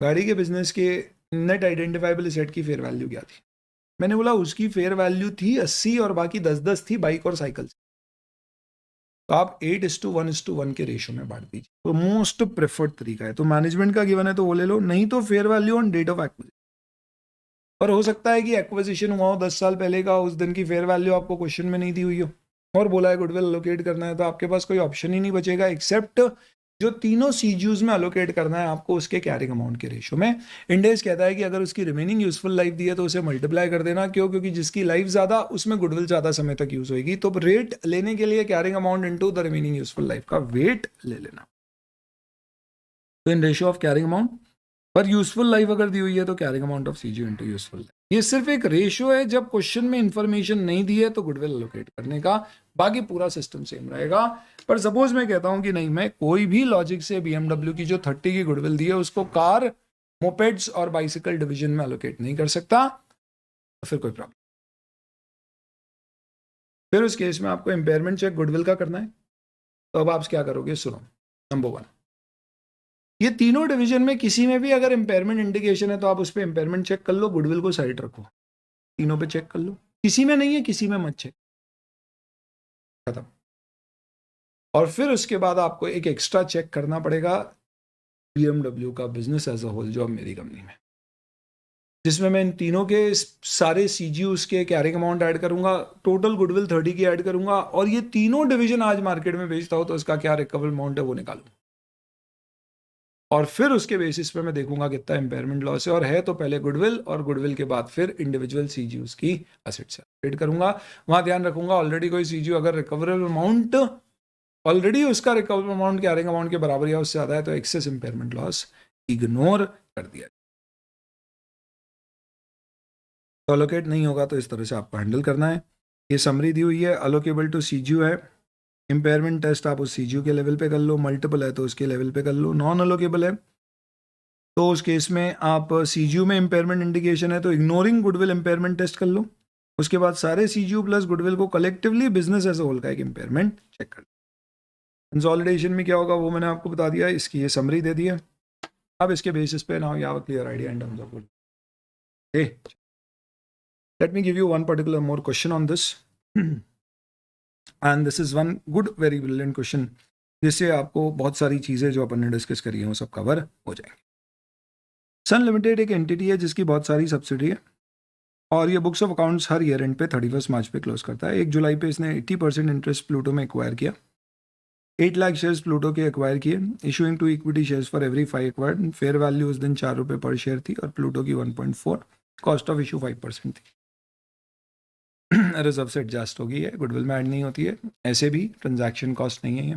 गाड़ी के बिजनेस के नेट आइडेंटिफाइबल एसेट की फेयर वैल्यू क्या थी? मैंने बोला उसकी फेयर वैल्यू थी 80 और बाकी 10-10 थी बाइक और साइकिल। तो आप 8:1:1 के रेशियो में बांट दीजिए, तो मोस्ट प्रेफर्ड तरीका है। तो मैनेजमेंट का गिवन है तो वो ले लो, नहीं तो fair value on date of acquisition. पर हो सकता है कि एक्विजिशन हुआ हो 10 साल पहले का, उस दिन की फेयर वैल्यू आपको क्वेश्चन में नहीं दी हुई हो और बोला है गुडविल अलोकेट करना है, तो आपके पास कोई ऑप्शन ही नहीं बचेगा एक्सेप्ट जो तीनों CGUs में अलोकेट करना है आपको उसके कैरिंग अमाउंट के रेशियो में। इंडेस कहता है कि अगर उसकी रिमेनिंग यूजफुल लाइफ दी है तो उसे मल्टीप्लाई कर देना। क्यों? क्योंकि जिसकी लाइफ ज़्यादा उसमें गुडविल ज़्यादा समय तक यूज होगी। तो रेट लेने के लिए carrying amount into the remaining useful life का वेट ले लेना। तो in ratio of carrying amount पर यूजफुल लाइफ अगर दी हुई है तो carrying amount of CGU into useful life. ये सिर्फ एक रेशियो है, जब क्वेश्चन में इंफॉर्मेशन नहीं दी है तो गुडविल अलोकेट करने का, बाकी पूरा सिस्टम सेम रहेगा। पर सपोज मैं कहता हूं कि नहीं, मैं कोई भी लॉजिक से BMW की जो 30 की गुडविल दी है उसको कार, मोपेड्स और बाइसिकल डिवीजन में अलोकेट नहीं कर सकता, तो फिर कोई प्रॉब्लम। फिर उस केस में आपको इंपेयरमेंट चेक गुडविल का करना है। तो अब आप क्या करोगे, सुनो। नंबर 1, ये तीनों डिवीजन में किसी में भी अगर इंपेयरमेंट इंडिकेशन है तो आप उस पर इंपेयरमेंट चेक कर लो, गुडविल को साइड रखो, तीनों पे चेक कर लो। किसी में नहीं है, किसी में मत चेक, खत्म। और फिर उसके बाद आपको एक एक्स्ट्रा चेक करना पड़ेगा BMW का बिजनेस एज अ होल, जो अब मेरी कंपनी में। जिसमें मैं इन तीनों के सारे CGUs के कैरिंग अमाउंट ऐड करूंगा, टोटल गुडविल 30 की ऐड करूंगा, और ये तीनों डिवीजन आज मार्केट में बेचता हो तो इसका क्या रिकवर अमाउंट है वो निकालूंगा, और फिर उसके बेसिस पे मैं देखूंगा कितना इम्पेयरमेंट लॉस है, और है तो पहले गुडविल, और गुडविल के बाद फिर इंडिविजुअल CGUs की असेट से ट्रेड करूंगा। वहां ध्यान रखूंगा ऑलरेडी कोई CGU अगर रिकवरेबल अमाउंट ऑलरेडी उसका रिकवर अमाउंट कैरिंग अमाउंट के बराबर या उससे ज्यादा है तो एक्सेस इम्पेयरमेंट लॉस इग्नोर कर दिया। तो अलोकेट नहीं होगा तो इस तरह से आपको हैंडल करना है। ये समरी दी हुई है, अलोकेबल टू CGU है, इम्पेयरमेंट टेस्ट आप उस CGU के लेवल पे कर लो, मल्टीपल है तो उसके लेवल पे कर लो, नॉन अलोकेबल है तो उस केस में आप CGU में इम्पेयरमेंट इंडिकेशन है तो इग्नोरिंग गुडविल इम्पेयरमेंट टेस्ट कर लो। उसके बाद सारे CGU प्लस गुडविल को कलेक्टिवली बिजनेस एज होल का एक इम्पेयरमेंट चेक कर लो। कंसोलिडेशन में क्या होगा वो मैंने आपको बता दिया, इसकी ये समरी दे दी है। अब इसके बेसिस पे now you have a clear idea in terms of good. Okay, late me give you one particular more question on this, and this is one good very brilliant question, जिससे आपको बहुत सारी चीज़ें जो अपन ने डिस्कस करी हैं वो सब कवर हो जाएंगे। सन लिमिटेड एक एंटिटी है जिसकी बहुत सारी सब्सिडी है, और ये books of accounts her year and पे 31 मार्च पे क्लोज करता है। 1 जुलाई पे इसने 80% इंटरेस्ट प्लूटो में एक्वायर किया, 8 लाख शेयर्स प्लूटो के एक्वायर किए, issuing 2 equity shares for every 5 acquired. Fair value उस दिन 4 रुपये पर शेयर थी, और प्लूटो की 1.4, कॉस्ट ऑफ इशू 5% थी। रिजर्व से एडजस्ट हो गई है, गुडविल में ऐड नहीं होती है, ऐसे भी ट्रांजैक्शन कॉस्ट नहीं है, ये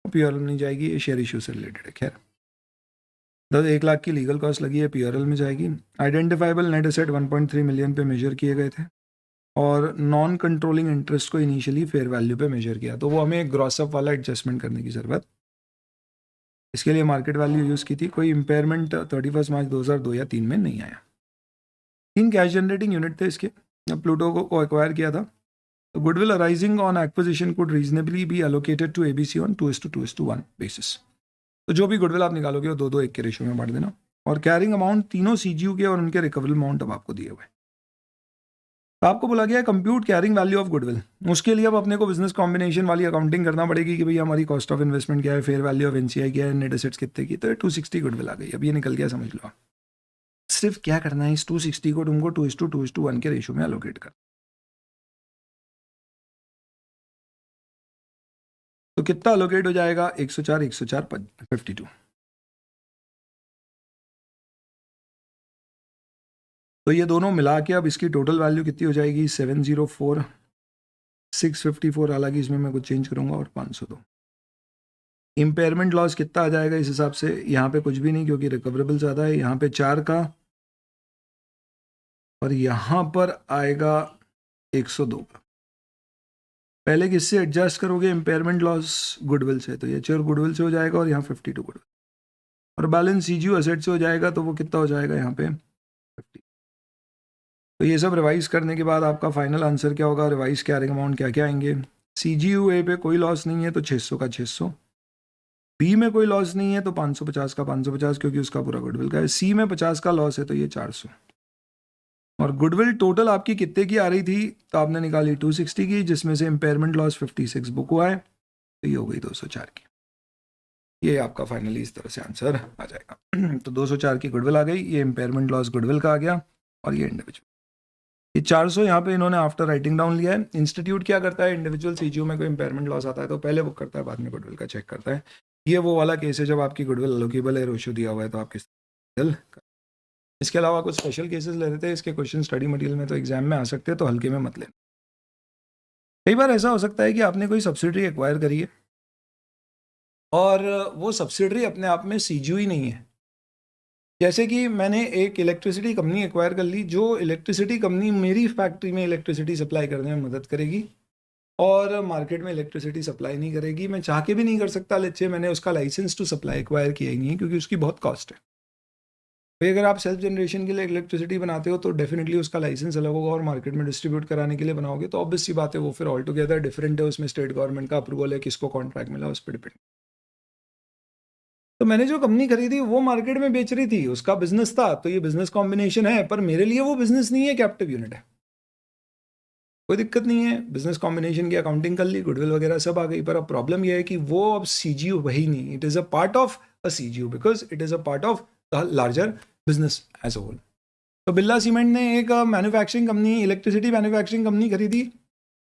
PRL नहीं जाएगी, ये शेयर इशू से रिलेटेड है। खैर 1 लाख की लीगल कॉस्ट लगी है, PRL में जाएगी। आइडेंटिफाइबल नेट एसेट 1.3 मिलियन पे मेजर किए गए थे, और नॉन कंट्रोलिंग इंटरेस्ट को इनिशियली फेयर वैल्यू पे मेजर किया, तो वो हमें ग्रॉसअप वाला एडजस्टमेंट करने की ज़रूरत, इसके लिए मार्केट वैल्यू यूज़ की थी। कोई इम्पेयरमेंट 31 मार्च 2002 या 3 में नहीं आया। 3 कैश जनरेटिंग यूनिट थे इसके, प्लूटो को एक्वायर किया था। Goodwill arising on acquisition could reasonably be allocated to ABC on 2:2:1 basis. तो जो भी गुडविल आप निकालोगे वो 2:1 के रेशियो में बांट देना, और कैरिंग अमाउंट तीनों CGU के और उनके रिकवरेबल अमाउंट अब आपको दिए हुए। आपको बोला गया है compute carrying value of goodwill, उसके लिए अब अपने को बिजनेस कॉम्बिनेशन वाली अकाउंटिंग करना पड़ेगी कि भाई हमारी कॉस्ट ऑफ इन्वेस्टमेंट क्या है, फेयर वैल्यू ऑफ NCI क्या है, नेट एसेट्स कितने की, तो 260 गुडविल आ गई। अब ये निकल गया, समझ लो। सिर्फ क्या करना है, इस 260 को तुमको 2:2:1 के रेशियो में एलोकेट कर। तो कितना एलोकेट हो जाएगा, 104, 104, 52। तो ये दोनों मिला के अब इसकी टोटल वैल्यू कितनी हो जाएगी, 704, 654, हालांकि इसमें मैं कुछ चेंज करूंगा, और 502। इम्पेयरमेंट लॉस कितना आ जाएगा इस हिसाब से, यहाँ पे कुछ भी नहीं क्योंकि रिकवरेबल ज़्यादा है, यहाँ पे 4 का, और यहाँ पर आएगा 102 का। पहले किससे एडजस्ट करोगे इम्पेयरमेंट लॉस, गुडविल से, तो ये 4 गुडविल से हो जाएगा, और यहाँ 52 गुडविल, और बैलेंस CGU एसेट से हो जाएगा, तो वो कितना हो जाएगा यहाँ पे 50। तो ये सब रिवाइज करने के बाद आपका फाइनल आंसर क्या होगा, रिवाइज कैरिंग अमाउंट क्या क्या आएंगे। CGU A पे कोई लॉस नहीं है तो 600 का 600, B में कोई लॉस नहीं है तो 550 का 550 क्योंकि उसका पूरा गुडविल का है, C में 50 का लॉस है तो ये 400, और गुडविल टोटल आपकी कितने की आ रही थी, तो आपने निकाली 260 की, जिसमें से इम्पेयरमेंट लॉस 56 बुक हुआ है, तो ये हो गई 204 की। ये आपका फाइनली इस तरह से आंसर आ जाएगा। तो 204 की गुडविल आ गई, ये इम्पेयरमेंट लॉस गुडविल का आ गया, और ये इंडिविजुअल। ये 400 यहाँ पे इन्होंने आफ्टर राइटिंग डाउन लिया है। इंस्टीट्यूट क्या करता है, इंडिविजुअल CGU में कोई इम्पेयरमेंट लॉस आता है तो पहले बुक करता है, बाद में गुडविल का चेक करता है। ये वो वाला केस है जब आपकी गुडविल अलोकेबल है, रेशियो दिया हुआ है, तो आप किस इसके अलावा कुछ स्पेशल केसेस ले रहे थे, इसके क्वेश्चन स्टडी मटेरियल में तो एग्जाम में आ सकते हैं, तो हल्के में मत लेना। कई बार ऐसा हो सकता है कि आपने कोई सब्सिडरी एक्वायर करी है और वो सब्सिडरी अपने आप में CGU ही नहीं है। जैसे कि मैंने एक इलेक्ट्रिसिटी कंपनी एक्वायर कर ली, जो इलेक्ट्रिसिटी कंपनी मेरी फैक्ट्री में इलेक्ट्रिसिटी सप्लाई करने में मदद करेगी और मार्केट में इलेक्ट्रिसिटी सप्लाई नहीं करेगी। मैं चाह के भी नहीं कर सकता, लेट्स से मैंने उसका लाइसेंस टू सप्लाई एक्वायर किया ही नहीं है क्योंकि उसकी बहुत कॉस्ट है। भाई अगर आप सेल्फ जनरेशन के लिए इलेक्ट्रिसिटी बनाते हो तो डेफिनेटली उसका लाइसेंस अलग होगा, और मार्केट में डिस्ट्रीब्यूट कराने के लिए बनाओगे तो ऑब्वियस सी बात है वो फिर ऑल टुगेदर डिफरेंट है, उसमें स्टेट गवर्नमेंट का अप्रूवल है, किसको कॉन्ट्रैक्ट मिला उस पर डिपेंड। तो मैंने जो कंपनी खरीदी वो मार्केट में बेच रही थी, उसका बिजनेस था, तो ये बिजनेस कॉम्बिनेशन है, पर मेरे लिए वो बिजनेस नहीं है, कैप्टिव यूनिट है, कोई दिक्कत नहीं है। बिजनेस कॉम्बिनेशन की अकाउंटिंग कर ली, गुडविल वगैरह सब आ गई, पर अब प्रॉब्लम यह है कि वो अब CGU वही नहीं, it is a part of a CGU because it is a part of the larger business as a whole. तो बिरला सीमेंट ने एक manufacturing company, electricity manufacturing company खरीदी,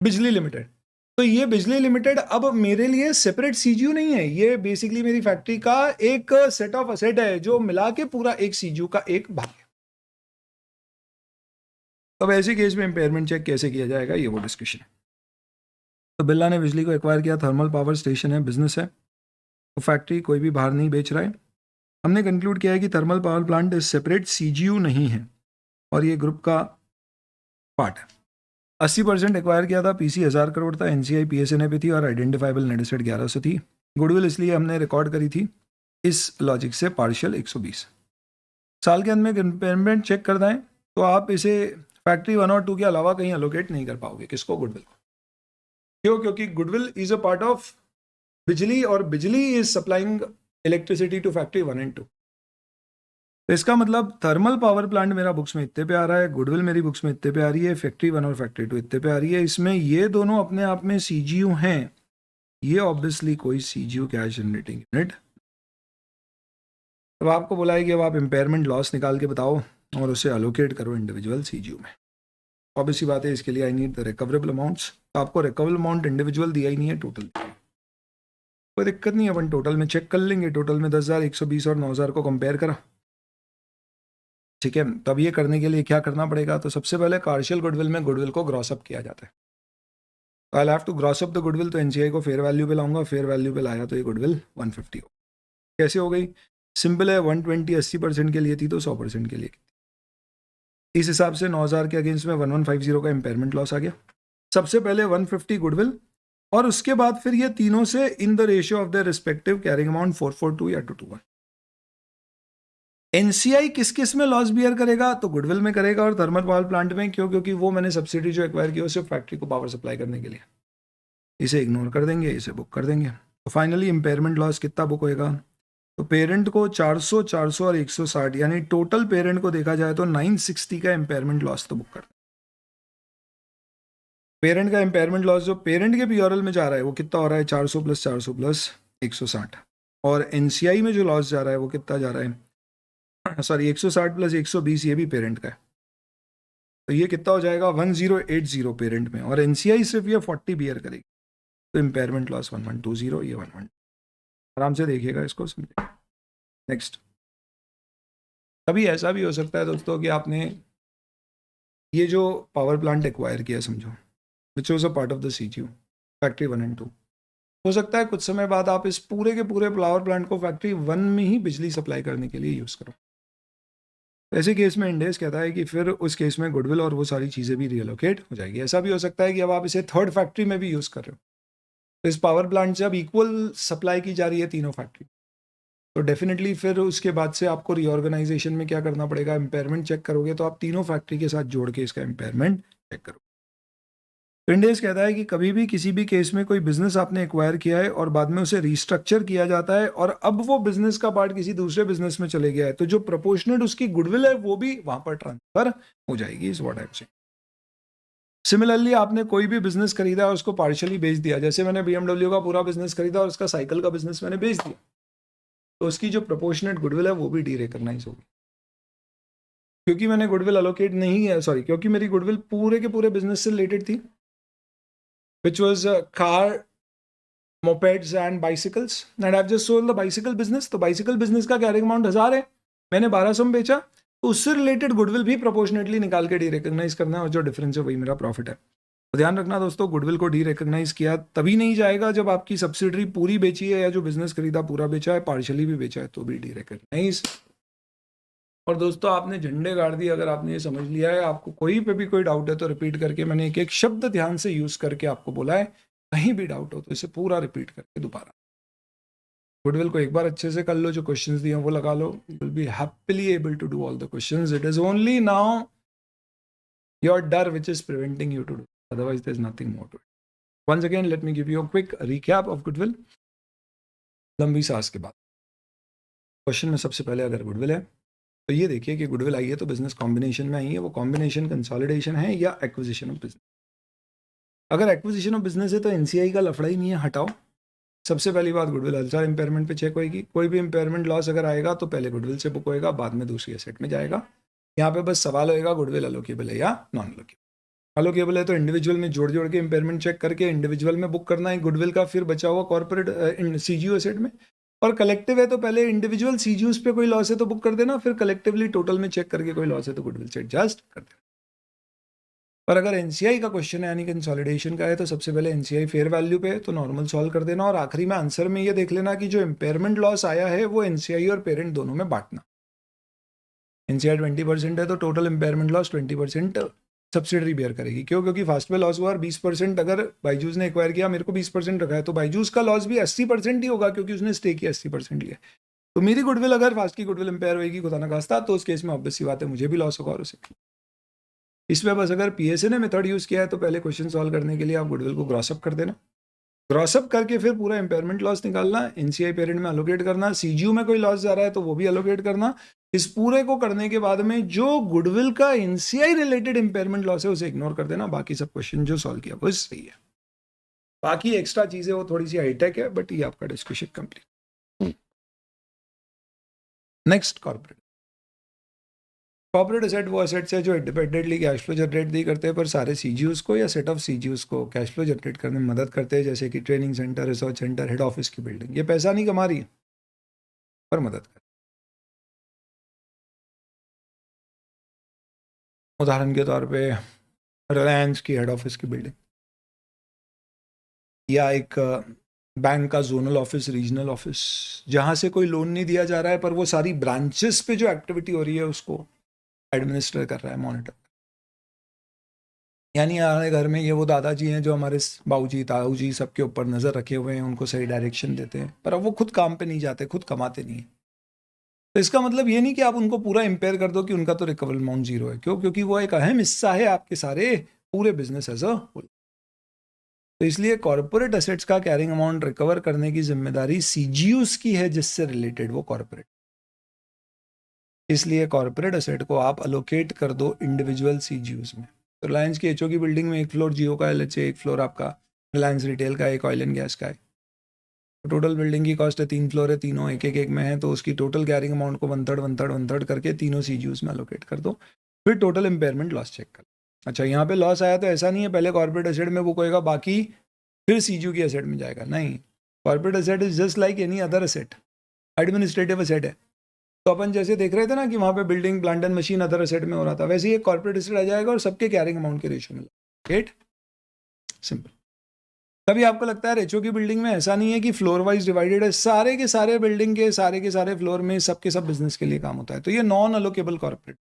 बिजली लिमिटेड। तो ये बिजली लिमिटेड अब मेरे लिए सेपरेट सीजीयू नहीं है, ये बेसिकली मेरी फैक्ट्री का एक सेट ऑफ असेट है जो मिला के पूरा एक सीजीयू का एक भाग है। अब ऐसे केस में इम्पेयरमेंट चेक कैसे किया जाएगा, ये वो डिस्कशन है। तो बिरला ने बिजली को एक्वायर किया, थर्मल पावर स्टेशन है, बिजनेस है, तो फैक्ट्री कोई भी बाहर नहीं बेच रहा है। हमने कंक्लूड किया है कि thermal power plant separate CGU नहीं है और ये ग्रुप का पार्ट है। 80% एक्वायर किया था, पीसी 1000 करोड़ था, एनसीआई पीएसएनए पे थी और आइडेंटिफाइबल नेट एसेट 1100 थी। गुडविल इसलिए हमने रिकॉर्ड करी थी इस लॉजिक से पार्शियल 120। साल के अंत में इम्पेयरमेंट चेक कर दें तो आप इसे फैक्ट्री 1 और 2 के अलावा कहीं अलोकेट नहीं कर पाओगे। किसको? गुडविल को। क्यों? क्योंकि goodwill is a part of Bijli और Bijli is supplying electricity to factory 1 and 2। तो इसका मतलब थर्मल पावर प्लांट मेरा बुक्स में इतने पे आ रहा है, गुडविल मेरी बुक्स में इतने पे आ रही है, फैक्ट्री 1 और फैक्ट्री 2 इतने पे आ रही है। इसमें ये दोनों अपने आप में सीजीयू हैं, ये ऑब्वियसली कोई सीजीयू कैश जनरेटिंग यूनिट। अब आपको बोला है कि अब आप इम्पेयरमेंट लॉस निकाल के बताओ और उसे अलोकेट करो इंडिविजुअल सीजीयू में। ऑब्वियसली बात है, इसके लिए I need the recoverable amounts. तो आपको रिकवरेबल अमाउंट इंडिविजुअल दिया ही नहीं है, टोटल। कोई दिक्कत नहीं है, अपन टोटल में चेक कर लेंगे। टोटल में 10,000, 120 और 9,000 को कंपेयर करा, ठीक है। तब ये करने के लिए क्या करना पड़ेगा? तो सबसे पहले पार्शियल गुडविल में गुडविल को ग्रॉसअप किया जाता है। तो I have to gross up the goodwill. तो एनसीआई को फेयर वैल्यू पे लाऊंगा, फेयर वैल्यू पे लाया तो ये गुडविल 150 हो। कैसे हो गई? सिंपल है, 120 80% के लिए थी तो 100% के लिए। इस हिसाब से 9,000 के अगेंस्ट में 1150 का इम्पेयरमेंट लॉस आ गया। सबसे पहले 150 गुडविल और उसके बाद फिर ये तीनों से इन the ratio of the respective carrying amount 442 या 221। एनसीआई किस किस में लॉस बियर करेगा? तो गुडविल में करेगा और थर्मल पावर प्लांट में। क्यों? क्योंकि वो मैंने सब्सिडी जो एक्वायर की सिर्फ फैक्ट्री को पावर सप्लाई करने के लिए। इसे इग्नोर कर देंगे, इसे बुक कर देंगे। तो फाइनली इम्पेयरमेंट लॉस कितना बुक होएगा? तो पेरेंट को 400, 400 और 160 यानी टोटल पेरेंट को देखा जाए तो 960 का इम्पेयरमेंट लॉस तो बुक कर। पेरेंट का इम्पेयरमेंट लॉस जो पेरेंट के पीओरएल में जा रहा है वो कितना हो रहा है? 400 प्लस 400 प्लस 160। और एनसीआई में जो लॉस जा रहा है वो कितना जा रहा है? सॉरी, 160 प्लस 120 ये भी पेरेंट का है। तो ये कितना हो जाएगा? 1080 पेरेंट में, और एनसीआई सिर्फ ये 40 बियर करेगी। तो इम्पेयरमेंट लॉस 1120, ये 11। आराम से देखिएगा इसको, समझे। नेक्स्ट, कभी ऐसा भी हो सकता है दोस्तों कि आपने ये जो पावर प्लांट एक्वायर किया, समझो, which was a part of the CGU factory 1 and 2। हो सकता है कुछ समय बाद आप इस पूरे के पूरे पावर प्लांट को फैक्ट्री 1 में ही बिजली सप्लाई करने के लिए यूज़ करो। ऐसे केस में इंडेस कहता है कि फिर उस केस में गुडविल और वो सारी चीज़ें भी रिलोकेट हो जाएगी। ऐसा भी हो सकता है कि अब आप इसे थर्ड फैक्ट्री में भी यूज़ कर रहे हो, तो इस पावर प्लांट से अब इक्वल सप्लाई की जा रही है तीनों फैक्ट्री। तो डेफिनेटली फिर उसके बाद से आपको रीऑर्गेनाइजेशन में क्या करना पड़ेगा? इम्पेयरमेंट चेक करोगे तो आप तीनों फैक्ट्री के साथ जोड़ के इसका इम्पेयरमेंट चेक करो। तो इंडेस कहता है कि कभी भी किसी भी केस में कोई बिजनेस आपने एक्वायर किया है और बाद में उसे रिस्ट्रक्चर किया जाता है और अब वो बिजनेस का पार्ट किसी दूसरे बिजनेस में चले गया है, तो जो प्रोपोर्शनेट उसकी गुडविल है वो भी वहां पर ट्रांसफर हो जाएगी, इस what I am saying. Similarly आपने कोई भी बिजनेस खरीदा और उसको पार्शियली बेच दिया, जैसे मैंने BMW का पूरा बिजनेस खरीदा और उसका साइकिल का बिजनेस मैंने बेच दिया, तो उसकी जो प्रोपोर्शनेट गुडविल है वो भी डी रिकॉग्नाइज होगी। क्योंकि मैंने गुडविल अलोकेट नहीं है, सॉरी, क्योंकि मेरी गुडविल पूरे के पूरे बिजनेस से रिलेटेड थी, which was car, mopeds and bicycles, and I've just sold the bicycle business। तो bicycle business का कैरिंग अमाउंट 1000 है, मैंने 1200 में बेचा, तो उससे रिलेटेड गुडविल भी प्रोपोर्शनेटली निकाल के डी रिकॉग्नाइज करना है और जो डिफरेंस है वही मेरा प्रॉफिट है। तो ध्यान रखना दोस्तों, गुडविल को डी रिकॉग्नाइज किया तभी नहीं जाएगा जब आपकी सब्सिडरी पूरी बेची है या जो बिजनेस खरीदा पूरा बेचा है, पार्शियली भी बेचा है तो भी डी रिकॉग्नाइज। और दोस्तों आपने झंडे गाड़ दिए, अगर आपने ये समझ लिया है, आपको कोई पे भी कोई डाउट है तो रिपीट करके, मैंने एक एक शब्द ध्यान से यूज करके आपको बोला है, कहीं भी डाउट हो तो इसे पूरा रिपीट करके दोबारा। गुडविल को एक बार अच्छे से कर लो, जो क्वेश्चंस दिए वो लगा लो, you will be happily able to do all the questions. It is only now your डर which is preventing you to do, otherwise there is nothing more to it. Once again let me give you a quick recap of goodwill लंबी सांस के बाद। Question में सबसे पहले अगर goodwill है तो ये देखिए कि गुडविल आई है तो बिजनेस कॉम्बिनेशन में आई है, वो कॉम्बिनेशन कंसोलिडेशन है या एक्विजिशन ऑफ बिजनेस। अगर एक्विजिशन ऑफ बिजनेस है तो एनसीआई का लफड़ा ही नहीं है, हटाओ। सबसे पहली बात, गुडविल हर इम्पेयरमेंट पे चेक होएगी। कोई भी इम्पेयरमेंट लॉस अगर आएगा तो पहले गुडविल से बुक होएगा, बाद में दूसरी एसेट में जाएगा। यहाँ पे बस सवाल होएगा गुडविल अलोकेबल है या नॉन अलोकेबल। अलोकेबल है तो इंडिविजुअल में जोड़ जोड़ के इंपेयरमेंट चेक करके इंडिविजुअल में बुक करना है गुडविल का, फिर बचा हुआ कॉर्पोरेट सीजीयू एसेट में। और कलेक्टिव है तो पहले इंडिविजुअल सीजीयूज पे कोई लॉस है तो बुक कर देना, फिर कलेक्टिवली टोटल में चेक करके कोई लॉस है तो गुडविल से एडजस्ट कर देना। पर अगर एनसीआई का क्वेश्चन है यानी कंसोलिडेशन का है तो सबसे पहले एनसीआई फेयर वैल्यू पे है तो नॉर्मल सॉल्व कर देना, और आखिरी में आंसर में ये देख लेना कि जो इम्पेयरमेंट लॉस आया है वो एनसीआई और पेरेंट दोनों में बांटना। एनसीआई 20% है तो total impairment loss 20% subsidiary bear करेगी। क्यों? क्योंकि फास्ट में लॉस हुआ और 20% अगर बाईजूस ने एक्वायर किया, मेरे को 20% रखा है, तो बाईजूस का लॉस भी 80% ही होगा क्योंकि उसने स्टे किया 80% लिया। तो मेरी गुडविल अगर फास्ट की गुडविल इम्पेयर होगी खुदा ना खास्ता, तो उस केस में ऑब्वियस सी बात है मुझे भी लॉस होगा और उसे। इसमें बस अगर पीएसए ने मेथड यूज किया है तो पहले क्वेश्चन सॉल्व करने के लिए आप गुडविल को ग्रॉसअप कर देना, ग्रॉसअप करके फिर पूरा इम्पेयरमेंट लॉस निकालना, एनसीआई पेरेंट में अलोकेट करना, सीजीयू में कोई लॉस जा रहा है तो वो भी अलोकेट करना। इस पूरे को करने के बाद में जो गुडविल का एनसीआई रिलेटेड इम्पेयरमेंट लॉस है उसे इग्नोर कर देना, बाकी सब क्वेश्चन जो सॉल्व किया वो सही है। बाकी एक्स्ट्रा चीजें वो थोड़ी सी हाईटेक है, बट ये आपका discussion complete. Next corporate asset वो एसेट्स है जो इंडिपेंडेंटली कैश फ्लो जनरेट नहीं करते हैं पर सारे सीजीयूज को या सेट ऑफ सीजीयूज को कैश फ्लो जनरेट करने में मदद करते हैं, जैसे कि training centre, research centre, head office की बिल्डिंग। ये पैसा नहीं कमा रही है पर मदद कर। उदाहरण के तौर पे रिलायंस की हेड ऑफिस की बिल्डिंग, या एक बैंक का जोनल ऑफिस, रीजनल ऑफिस, जहां से कोई लोन नहीं दिया जा रहा है पर वो सारी ब्रांचेस पे जो एक्टिविटी हो रही है उसको एडमिनिस्टर कर रहा है, मॉनिटर। यानी हमारे घर में ये वो दादाजी हैं जो हमारे बाबूजी ताऊजी सबके ऊपर नज़र रखे हुए हैं, उनको सही डायरेक्शन देते हैं, पर अब वो खुद काम पे नहीं जाते, खुद कमाते नहीं है। तो इसका मतलब ये नहीं कि आप उनको पूरा इम्पेयर कर दो कि उनका तो रिकवरेबल अमाउंट जीरो है। क्यों? क्योंकि वो एक अहम हिस्सा है आपके सारे पूरे बिजनेस एज अ होल। तो इसलिए कॉर्पोरेट एसेट्स का कैरिंग अमाउंट रिकवर करने की जिम्मेदारी सीजीयूज की है जिससे रिलेटेड वो कॉर्पोरेट। इसलिए कॉर्पोरेट एसेट को आप अलोकेट कर दो इंडिविजुअल सीजीयूज में। तो रिलायंस की एचओ की बिल्डिंग में एक फ्लोर जियो का एलएचए, एक फ्लोर आपका रिलायंस रिटेल का, एक ऑयल एंड गैस का है। तो टोटल बिल्डिंग की कॉस्ट है 3 फ्लोर है, तीनों एक एक में है, तो उसकी टोटल कैरिंग अमाउंट को 1/3 करके तीनों सीजीयूज में अलोकेट कर दो, फिर टोटल इम्पेयरमेंट लॉस चेक कर। अच्छा, यहाँ पे लॉस आया तो ऐसा नहीं है पहले कॉर्पोरेट एसेट में बुक होएगा बाकी फिर सीजीयू की एसेट में जाएगा, नहीं। Corporate asset is just like any other asset, administrative asset है। तो अपन जैसे देख रहे थे ना कि वहाँ पे building, plant and machine other asset में हो रहा था, वैसे ही एक कॉर्पोरेट एसेट आ जाएगा और सबके कैरिंग अमाउंट के रेशियो में। Get simple. तभी आपको लगता है एचओ की बिल्डिंग में ऐसा नहीं है कि फ्लोर वाइज डिवाइडेड है, सारे के सारे बिल्डिंग के सारे फ्लोर में सबके सब बिजनेस के लिए काम होता है, तो ये नॉन अलोकेबल कॉर्पोरेट।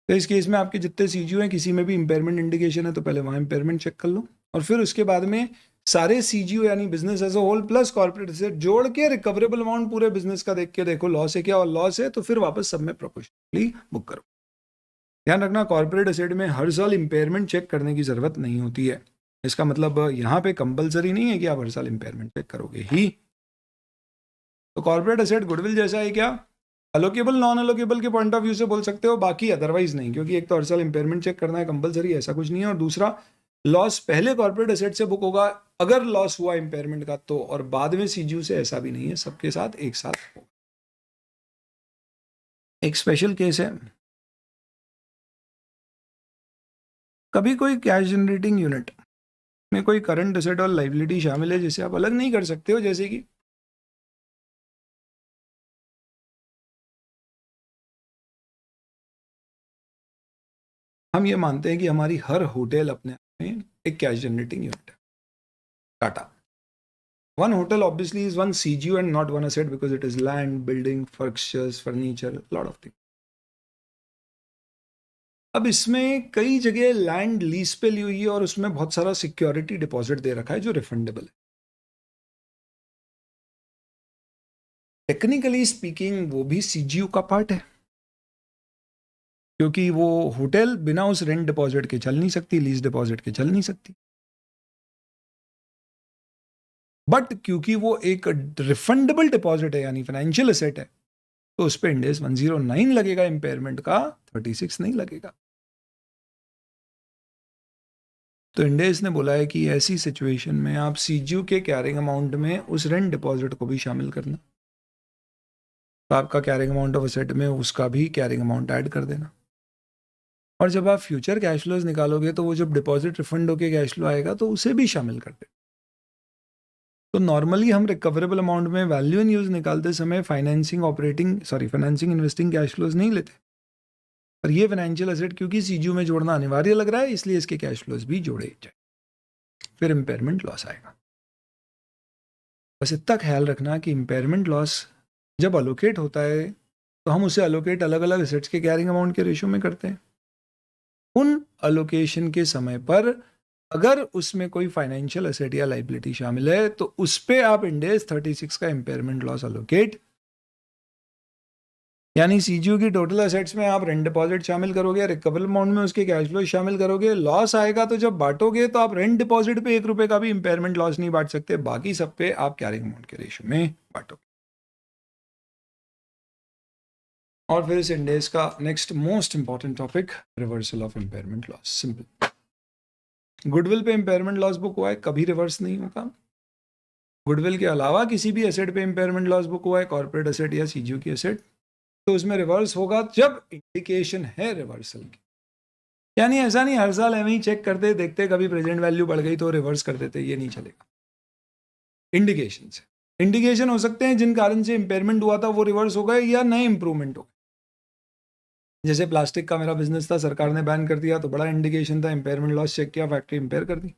तो इस केस में आपके जितने सीजीयू हैं किसी में भी इंपेयरमेंट इंडिकेशन है तो पहले वहाँ इंपेयरमेंट चेक कर लो, और फिर उसके बाद में सारे सीजीयू यानी business as a whole plus corporate asset जोड़ के रिकवरेबल अमाउंट पूरे बिजनेस का देख के देखो लॉस है क्या, और लॉस है तो फिर वापस सब में प्रोपोर्शनली बुक करो। ध्यान रखना कॉर्पोरेट एसेट में हर साल इंपेयरमेंट चेक करने की जरूरत नहीं होती है। इसका मतलब यहाँ पे कंपलसरी नहीं है कि आप हर साल इंपेयरमेंट चेक करोगे ही। तो कॉर्पोरेट एसेट गुडविल जैसा है क्या? अलोकेबल नॉन अलोकेबल के पॉइंट ऑफ व्यू से बोल सकते हो, बाकी अदरवाइज नहीं, क्योंकि एक तो हर साल इंपेयरमेंट चेक करना है कंपलसरी, ऐसा कुछ नहीं है, और दूसरा लॉस पहले कॉर्पोरेट एसेट से बुक होगा अगर लॉस हुआ इंपेयरमेंट का तो, और बाद में सीजीयू से, ऐसा भी नहीं है, सबके साथ एक साथ होगा। एक स्पेशल केस है, कभी कोई कैश जनरेटिंग यूनिट में कोई करंट एसेट और लाइबिलिटी शामिल है जिसे आप अलग नहीं कर सकते हो, जैसे कि हम ये मानते हैं कि हमारी हर होटल अपने आप में एक कैश जनरेटिंग यूनिट है, Tata. One hotel obviously is one CGU and not one asset because it is land, building, fixtures, furniture, lot of things. अब इसमें कई जगह लैंड लीज पे ली हुई है और उसमें बहुत सारा सिक्योरिटी डिपॉजिट दे रखा है जो रिफंडेबल है। टेक्निकली स्पीकिंग वो भी सीजीयू का पार्ट है, क्योंकि वो होटल बिना उस रेंट डिपॉजिट के चल नहीं सकती, लीज डिपॉजिट के चल नहीं सकती। बट क्योंकि वो एक रिफंडेबल डिपॉजिट है यानी फाइनेंशियल एसेट है, तो उस पर इंडेस 109 लगेगा इंपेयरमेंट का, 36 नहीं लगेगा। तो इंडेस ने बोला है कि ऐसी सिचुएशन में आप सीजीयू के कैरिंग अमाउंट में उस रेंट डिपॉजिट को भी शामिल करना। तो आपका कैरिंग अमाउंट ऑफ एसेट में उसका भी कैरिंग अमाउंट ऐड कर देना। और जब आप फ्यूचर कैश फ्लोज निकालोगे तो वो जब डिपॉजिट रिफंड होके कैश फ्लो आएगा तो उसे भी शामिल कर दे। तो नॉर्मली हम रिकवरेबल अमाउंट में वैल्यू इन यूज निकालते समय फाइनेंसिंग इन्वेस्टिंग कैश फ्लोज नहीं लेते, पर ये फाइनेंशियल एसेट क्योंकि सीजू में जोड़ना अनिवार्य लग रहा है इसलिए इसके कैश फ्लोज भी जोड़े जाए, फिर इम्पेयरमेंट लॉस आएगा। बस इतना ख्याल रखना कि इम्पेयरमेंट लॉस जब अलोकेट होता है तो हम उसे अलोकेट अलग अलग एसेट्स के कैरिंग अमाउंट के रेशियो में करते हैं। उन अलोकेशन के समय पर अगर उसमें कोई फाइनेंशियल एसेट या लाइबिलिटी शामिल है तो उस पे आप इंड AS 36 का इम्पेयरमेंट लॉस अलोकेट, यानी सीजीयू की टोटल एसेट्स में आप रेंट डिपॉजिट शामिल करोगे, रिकवरेबल अमाउंट में उसके कैश फ्लो शामिल करोगे। लॉस आएगा तो जब बांटोगे तो आप रेंट डिपॉजिट पे 1 रुपए का भी इम्पेयरमेंट लॉस नहीं बांट सकते, बाकी सब पे आप कैरिंग अमाउंट के रेशियो में बांटोगे। और फिर इस इंडेस का next most important topic reversal of impairment loss. Simple, goodwill पे इम्पेयरमेंट लॉस बुक हुआ है, कभी रिवर्स नहीं होता। गुडविल के अलावा किसी भी एसेट पे इम्पेयरमेंट लॉस बुक हुआ है, कॉर्पोरेट एसेट या सीजीयू की एसेट, तो उसमें रिवर्स होगा जब इंडिकेशन है रिवर्सल की। यानी ऐसा नहीं हर साल एवं ही चेक करते देखते कभी प्रेजेंट वैल्यू बढ़ गई तो रिवर्स कर देते, ये नहीं चलेगा। इंडिकेशन से, इंडिकेशन हो सकते हैं जिन कारण से इम्पेयरमेंट हुआ था वो रिवर्स हो गए या नए इंप्रूवमेंट हो गए। जैसे प्लास्टिक का मेरा बिजनेस था, सरकार ने बैन कर दिया तो बड़ा इंडिकेशन था, इम्पेयरमेंट लॉस चेक किया, फैक्ट्री इम्पेयर कर दी।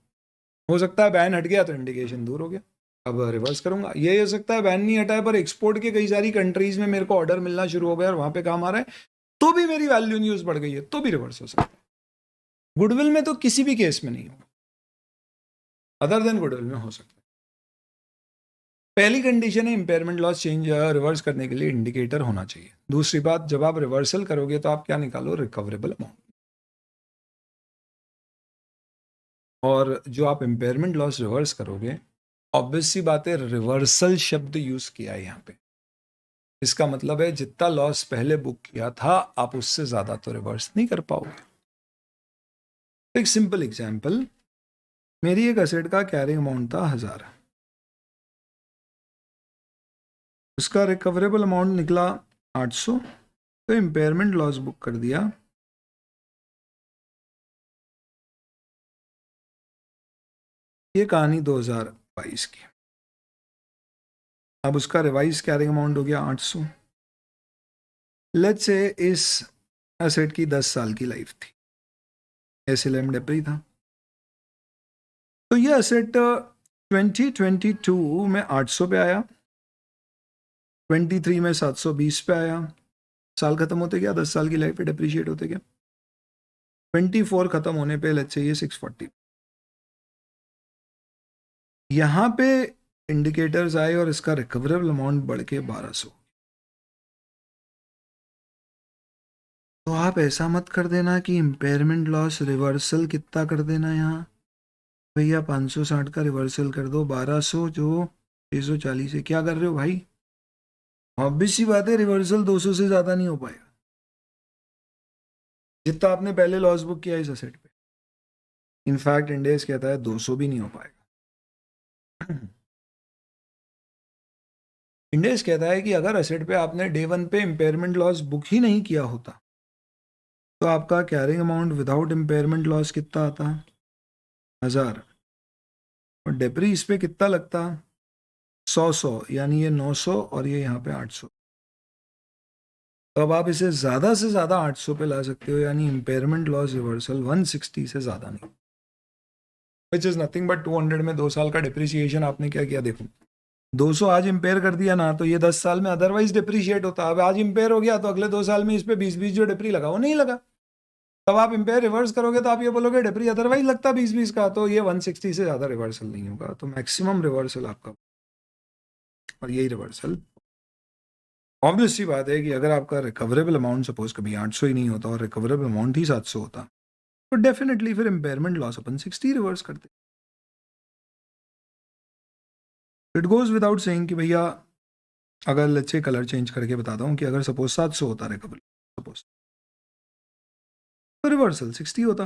हो सकता है बैन हट गया तो इंडिकेशन दूर हो गया, अब रिवर्स करूंगा। ये हो सकता है बैन नहीं हटा है पर एक्सपोर्ट के कई सारी कंट्रीज में मेरे को ऑर्डर मिलना शुरू हो गया और वहां पे काम आ रहा है तो भी मेरी वैल्यू इन यूज बढ़ गई है तो भी रिवर्स हो सकता है। गुडविल में तो किसी भी केस में नहीं होगा, अदर देन गुडविल में हो सकता है। पहली कंडीशन है इम्पेयरमेंट लॉस चेंज रिवर्स करने के लिए इंडिकेटर होना चाहिए। दूसरी बात, जब आप रिवर्सल करोगे तो आप क्या निकालो, रिकवरेबल अमाउंट। और जो आप इम्पेयरमेंट लॉस रिवर्स करोगे, ऑब्वियस सी बात है रिवर्सल शब्द यूज किया है यहाँ पे, इसका मतलब है जितना लॉस पहले बुक किया था आप उससे ज्यादा तो रिवर्स नहीं कर पाओगे। एक सिंपल एग्जांपल, मेरी एक एसेट का कैरिंग अमाउंट था 1000, उसका रिकवरेबल अमाउंट निकला 800, तो इम्पेयरमेंट लॉस बुक कर दिया। ये कहानी 2022 की। अब उसका रिवाइज कैरिंग अमाउंट हो गया 800। लेट्स से इस एसेट की 10 साल की लाइफ थी, SLM डेप्री था, तो ये एसेट 2022 में 800 पे आया, 23 में 720 पे आया, साल खत्म होते गया, 10 साल की लाइफ पे डिप्रिशिएट होते गया, 24 खत्म होने पे लेट्स से ये 640। यहां पे इंडिकेटर्स आए और इसका रिकवरेबल अमाउंट बढ़ के 1200। तो आप ऐसा मत कर देना कि इम्पेयरमेंट लॉस रिवर्सल कितना कर देना, यहाँ भैया 560 का रिवर्सल कर दो, 1200 जो 640 है, क्या कर रहे हो भाई। ऑब्वियस सी बात है रिवर्सल 200 से ज्यादा नहीं हो पाएगा जितना आपने पहले लॉस बुक किया इस एसेट पे। इनफैक्ट इंडेक्स कहता है 200 भी नहीं हो पाएगा। इंडेक्स कहता है कि अगर एसेट पे आपने डे 1 पे इम्पेयरमेंट लॉस बुक ही नहीं किया होता तो आपका carrying amount without impairment loss कितना आता, 1000, और डेप्री इस पे कितना लगता, 100, यानी ये 900 और ये यहाँ पे 800। तो अब आप इसे ज़्यादा से ज़्यादा 800 पे ला सकते हो, यानी इम्पेयरमेंट लॉस रिवर्सल 160 से ज़्यादा नहीं, विच इज़ नथिंग बट 200 में 2 साल का डिप्रिसिएशन आपने क्या किया, देखो 200 आज इम्पेयर कर दिया ना तो ये 10 साल में अदरवाइज डिप्रिशिएट होता, अब आज इम्पेयर हो गया तो अगले 2 साल में इस पे 20-20 जो डिप्री लगा वो नहीं लगा। तब आप इम्पेयर रिवर्स करोगे तो आप ये बोलोगे डिप्री अदरवाइज लगता 20-20 का, तो ये 160 से ज़्यादा रिवर्सल नहीं होगा, तो मैक्सिमम रिवर्सल आपका, और यही रिवर्सल। ऑब्वियस सी बात है कि अगर आपका रिकवरेबल अमाउंट सपोज कभी 800 ही नहीं होता और रिकवरेबल अमाउंट ही 700 होता तो डेफिनेटली फिर इम्पेयरमेंट लॉस अपन 60 रिवर्स करते। इट गोज विदाउट सेइंग कि भैया अगर लेट्स से कलर चेंज करके बताता हूँ कि अगर सपोज 700 होता रिकवरेबल सपोज, तो रिवर्सल 60 होता।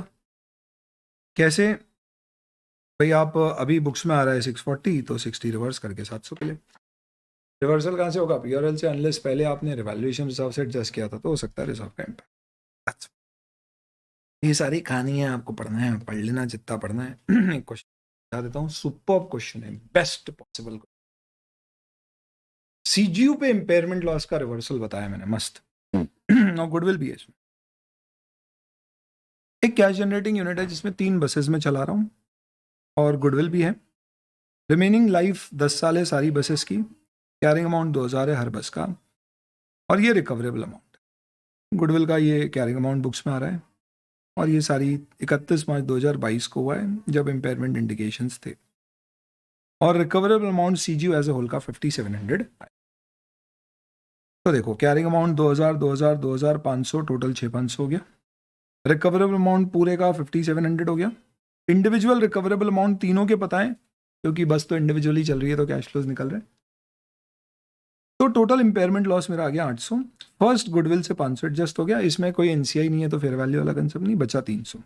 कैसे भाई, आप अभी बुक्स में आ रहा है 640 तो 60 रिवर्स करके 700 पे ले, रिवर्सल कहाँ से होगा? पीआरएल से, अनलेस पहले आपने रिवैल्यूएशन रिजर्व से एडजस्ट किया था तो हो सकता है रिजर्व का इम्पैक्ट। ये सारी कहानी है, आपको पढ़ना है, पढ़ लेना जितना पढ़ना है। एक क्वेश्चन बता देता हूँ, सुपर्ब क्वेश्चन है, बेस्ट पॉसिबल। सीजीयू पे इम्पेयरमेंट लॉस का रिवर्सल बताया मैंने, मस्त। और गुडविल भी है इसमें। एक कैश जनरेटिंग यूनिट है जिसमें 3 बसेस में चला रहा हूँ और गुडविल भी है। रिमेनिंग लाइफ 10 साल है सारी बसेस की। कैरिंग अमाउंट 2000 है हर बस का, और ये रिकवरेबल अमाउंट है। गुडविल का ये कैरिंग अमाउंट बुक्स में आ रहा है, और ये सारी 31 मार्च 2022 को हुआ है जब इम्पेयरमेंट इंडिकेशंस थे। और recoverable amount CGU as a whole का 5700 है। तो देखो, कैरिंग अमाउंट 2000 2000 2500, टोटल 6500 हो गया। रिकवरेबल अमाउंट पूरे का 5700 हो गया। इंडिविजुअल रिकवरेबल अमाउंट तीनों के पता है, क्योंकि बस तो इंडिविजुअली चल रही है तो कैश फ्लोज निकल रहे हैं। तो टोटल इंपेयरमेंट लॉस मेरा आ गया 800। फर्स्ट गुडविल से 500 एडजस्ट हो गया। इसमें कोई एनसीआई नहीं है तो फेयर वैल्यू वाला कंसेप्ट नहीं, बचा 300।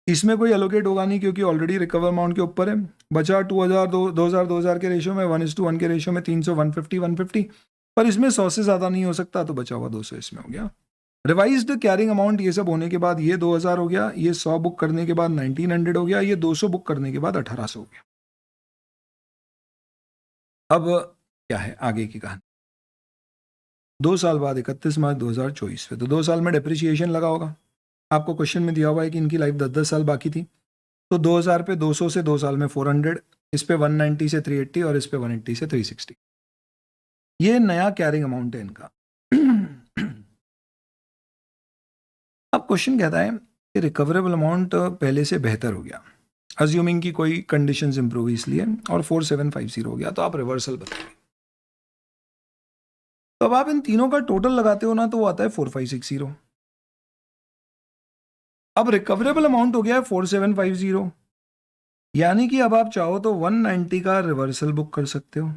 इसमें कोई एलोकेट होगा नहीं क्योंकि ऑलरेडी रिकवर अमाउंट के ऊपर है। बचा 2000 2000 के रेशियो में, 1:1 के रेशियो में 300 150 150। पर इसमें 100 से ज़्यादा नहीं हो सकता, तो बचा हुआ 200 इसमें हो गया। रिवाइज्ड कैरिंग अमाउंट ये सब होने के बाद ये 2000 हो गया, ये 100 बुक करने के बाद 1900 हो गया, ये 200 बुक करने के बाद 1800 हो गया। अब क्या है आगे की कहानी? 2 साल बाद 31 मार्च 2024 में, तो 2 साल में डेप्रिसिएशन लगा होगा। आपको क्वेश्चन में दिया हुआ है कि इनकी लाइफ 10-10 साल बाकी थी। तो 2000 पे 200 से 2 साल में 400, इस पे 190 से 380 और इस पे 180 से 360। ये नया कैरिंग अमाउंट है इनका। अब क्वेश्चन कहता है कि रिकवरेबल अमाउंट पहले से बेहतर हो गया, अज्यूमिंग की कोई कंडीशंस इंप्रूव इसलिए, और 4750 हो गया, तो आप रिवर्सल बताइए। तो अब आप इन तीनों का टोटल लगाते हो ना, तो वो आता है 4560। अब रिकवरेबल अमाउंट हो गया है 4750, यानी कि अब आप चाहो तो 190 का रिवर्सल बुक कर सकते हो।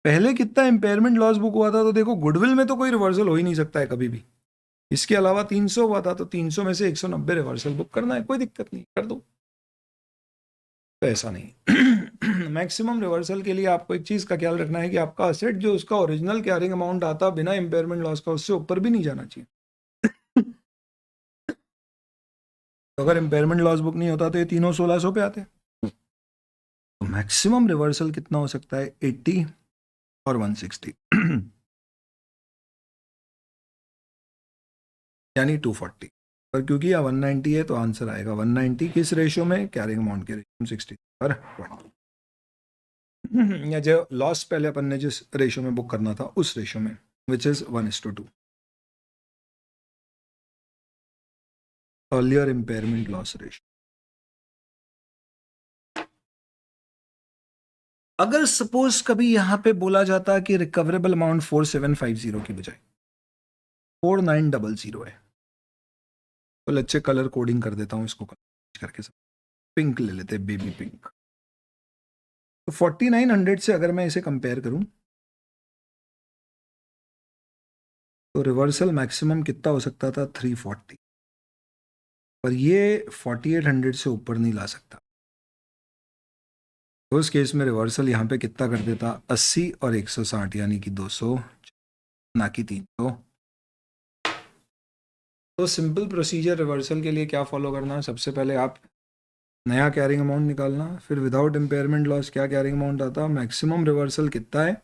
पहले कितना इंपेयरमेंट लॉस बुक हुआ था, तो देखो गुडविल में तो कोई रिवर्सल हो ही नहीं सकता है कभी भी। इसके अलावा 300 हुआ था, तो 300 में से 190 रिवर्सल बुक करना है, कोई दिक्कत नहीं, कर दो। तो ऐसा नहीं। मैक्सिमम रिवर्सल के लिए आपको एक चीज का ख्याल रखना है कि आपका असेट जो उसका ओरिजिनल कैरिंग अमाउंट आता बिना इंपेयरमेंट लॉस का, उससे ऊपर भी नहीं जाना चाहिए। तो अगर इंपेयरमेंट लॉस बुक नहीं होता तो ये तीनों 1600 पे आते। तो मैक्सिमम रिवर्सल कितना हो सकता है? 80 और 160, यानी 240। पर क्योंकि यह 190 है तो आंसर आएगा 190 किस रेशियो में? कैरिंग अमाउंट के रेशियो में 60 पर 20। या जो लॉस पहले अपन ने जिस रेशियो में बुक करना था उस रेशियो में, which is 1:2। Earlier impairment loss ratio. अगर सपोज कभी यहां पे बोला जाता कि रिकवरेबल अमाउंट 4750 की बजाय 4900 है, तो अच्छे कलर कोडिंग कर देता हूं इसको करके, सब पिंक ले लेते हैं, बेबी पिंक। तो 4900 से अगर मैं इसे कंपेयर करूं तो रिवर्सल मैक्सिमम कितना हो सकता था? 340। पर ये 4800 से ऊपर नहीं ला सकता। तो उस केस में रिवर्सल यहाँ पे कितना कर देता? 80 और 160, यानी कि 200, ना कि 300। तो सिंपल प्रोसीजर रिवर्सल के लिए क्या फॉलो करना है? सबसे पहले आप नया कैरिंग अमाउंट निकालना, फिर विदाउट इम्पेयरमेंट लॉस क्या कैरिंग अमाउंट आता, मैक्सिमम रिवर्सल कितना है,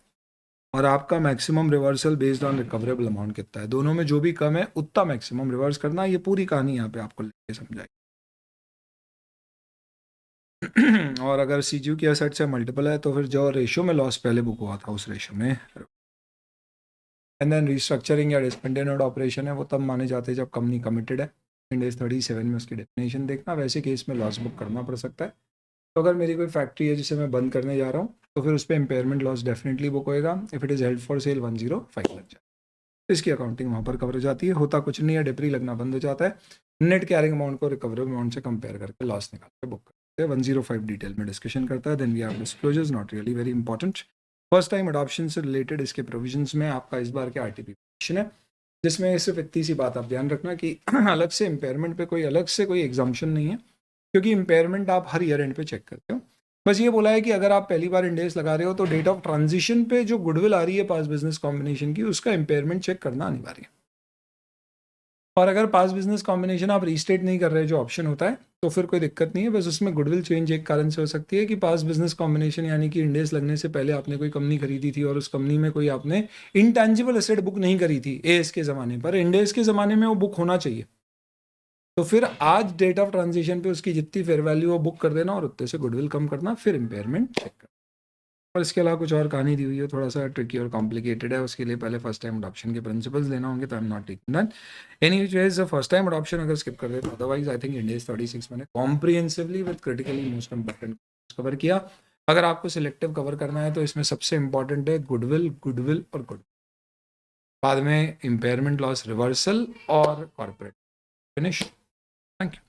और आपका maximum reversal based on recoverable amount कितना है। दोनों में जो भी कम है उतना मैक्सिमम रिवर्स करना। ये पूरी कहानी यहाँ पे आपको लेके समझाई। और अगर सीजीयू की एसेट से मल्टीपल है तो फिर जो रेशियो में लॉस पहले बुक हुआ था उस रेशियो में। एंड देन रिस्ट्रक्चरिंग या डिस्कंटिन्यूड ऑपरेशन है, वो तब माने जाते हैं जब कंपनी कमिटेड है। इंडेस 37 में उसकी डेफिनेशन देखना। वैसे केस में लॉस बुक करना पड़ सकता है। तो अगर मेरी कोई फैक्ट्री है जिसे मैं बंद करने जा रहा हूँ तो फिर उस पर इंपेयरमेंट लॉस डेफिनेटली बुक होएगा। If it is held for cell 105 लग जाए, इसकी अकाउंटिंग वहाँ पर कवर हो जाती है। होता कुछ नहीं है, डिप्री लगना बंद हो जाता है। नेट कैरिंग अमाउंट को रिकवरेबल अमाउंट से कंपेयर करके लॉस निकाल के बुक करते हैं। 105 डिटेल में डिस्कशन करता है। Then we have disclosures, not really very important. First time adoption से रिलेटेड इसके प्रोविजंस में आपका इस बार के आरटीपी है, जिसमें सिर्फ इतनी सी बात आप ध्यान रखना कि अलग से इम्पेयरमेंट पे कोई अलग से कोई एग्जाम्पशन नहीं है, क्योंकि इम्पेयरमेंट आप हर ईयर एंड पे चेक करते हो। बस ये बोला है कि अगर आप पहली बार इंडेस लगा रहे हो तो डेट ऑफ ट्रांजिशन पे जो गुडविल आ रही है पास बिजनेस कॉम्बिनेशन की, उसका इम्पेयरमेंट चेक करना अनिवार्य है। और अगर पास बिजनेस कॉम्बिनेशन आप रीस्टेट नहीं कर रहे जो ऑप्शन होता है, तो फिर कोई दिक्कत नहीं है। बस उसमें गुडविल चेंज एक कारण से हो सकती है कि पास बिजनेस कॉम्बिनेशन यानी कि इंडेस लगने से पहले आपने कोई कंपनी खरीदी थी और उस कंपनी में कोई आपने इंटेंजिबल एसेट बुक नहीं करी थी एएस के ज़माने पर, इंडेस के ज़माने में वो बुक होना चाहिए। तो फिर आज डेट ऑफ ट्रांजिशन पे उसकी जितनी फेयर वैल्यू वो बुक कर देना और उतने से गुडविल कम करना, फिर इम्पेयरमेंट चेक करना। और इसके अलावा कुछ और कहानी दी हुई है, थोड़ा सा ट्रिकी और कॉम्प्लिकेटेड है, उसके लिए पहले फर्स्ट टाइम अडॉप्शन के प्रिंसिपल्स लेना होंगे, तो I am not taking that. Any which ways first time adoption अगर स्किप कर दे तो अदरवाइज आई थिंक इंडेस 36 मैंने comprehensively with critically most important cover किया। अगर आपको सिलेक्टिव कवर करना है तो इसमें सबसे इंपॉर्टेंट है गुडविल, गुडविल और गुडविल, बाद में इम्पेयरमेंट लॉस रिवर्सल और कॉर्पोरेट। फिनिश। Thank you.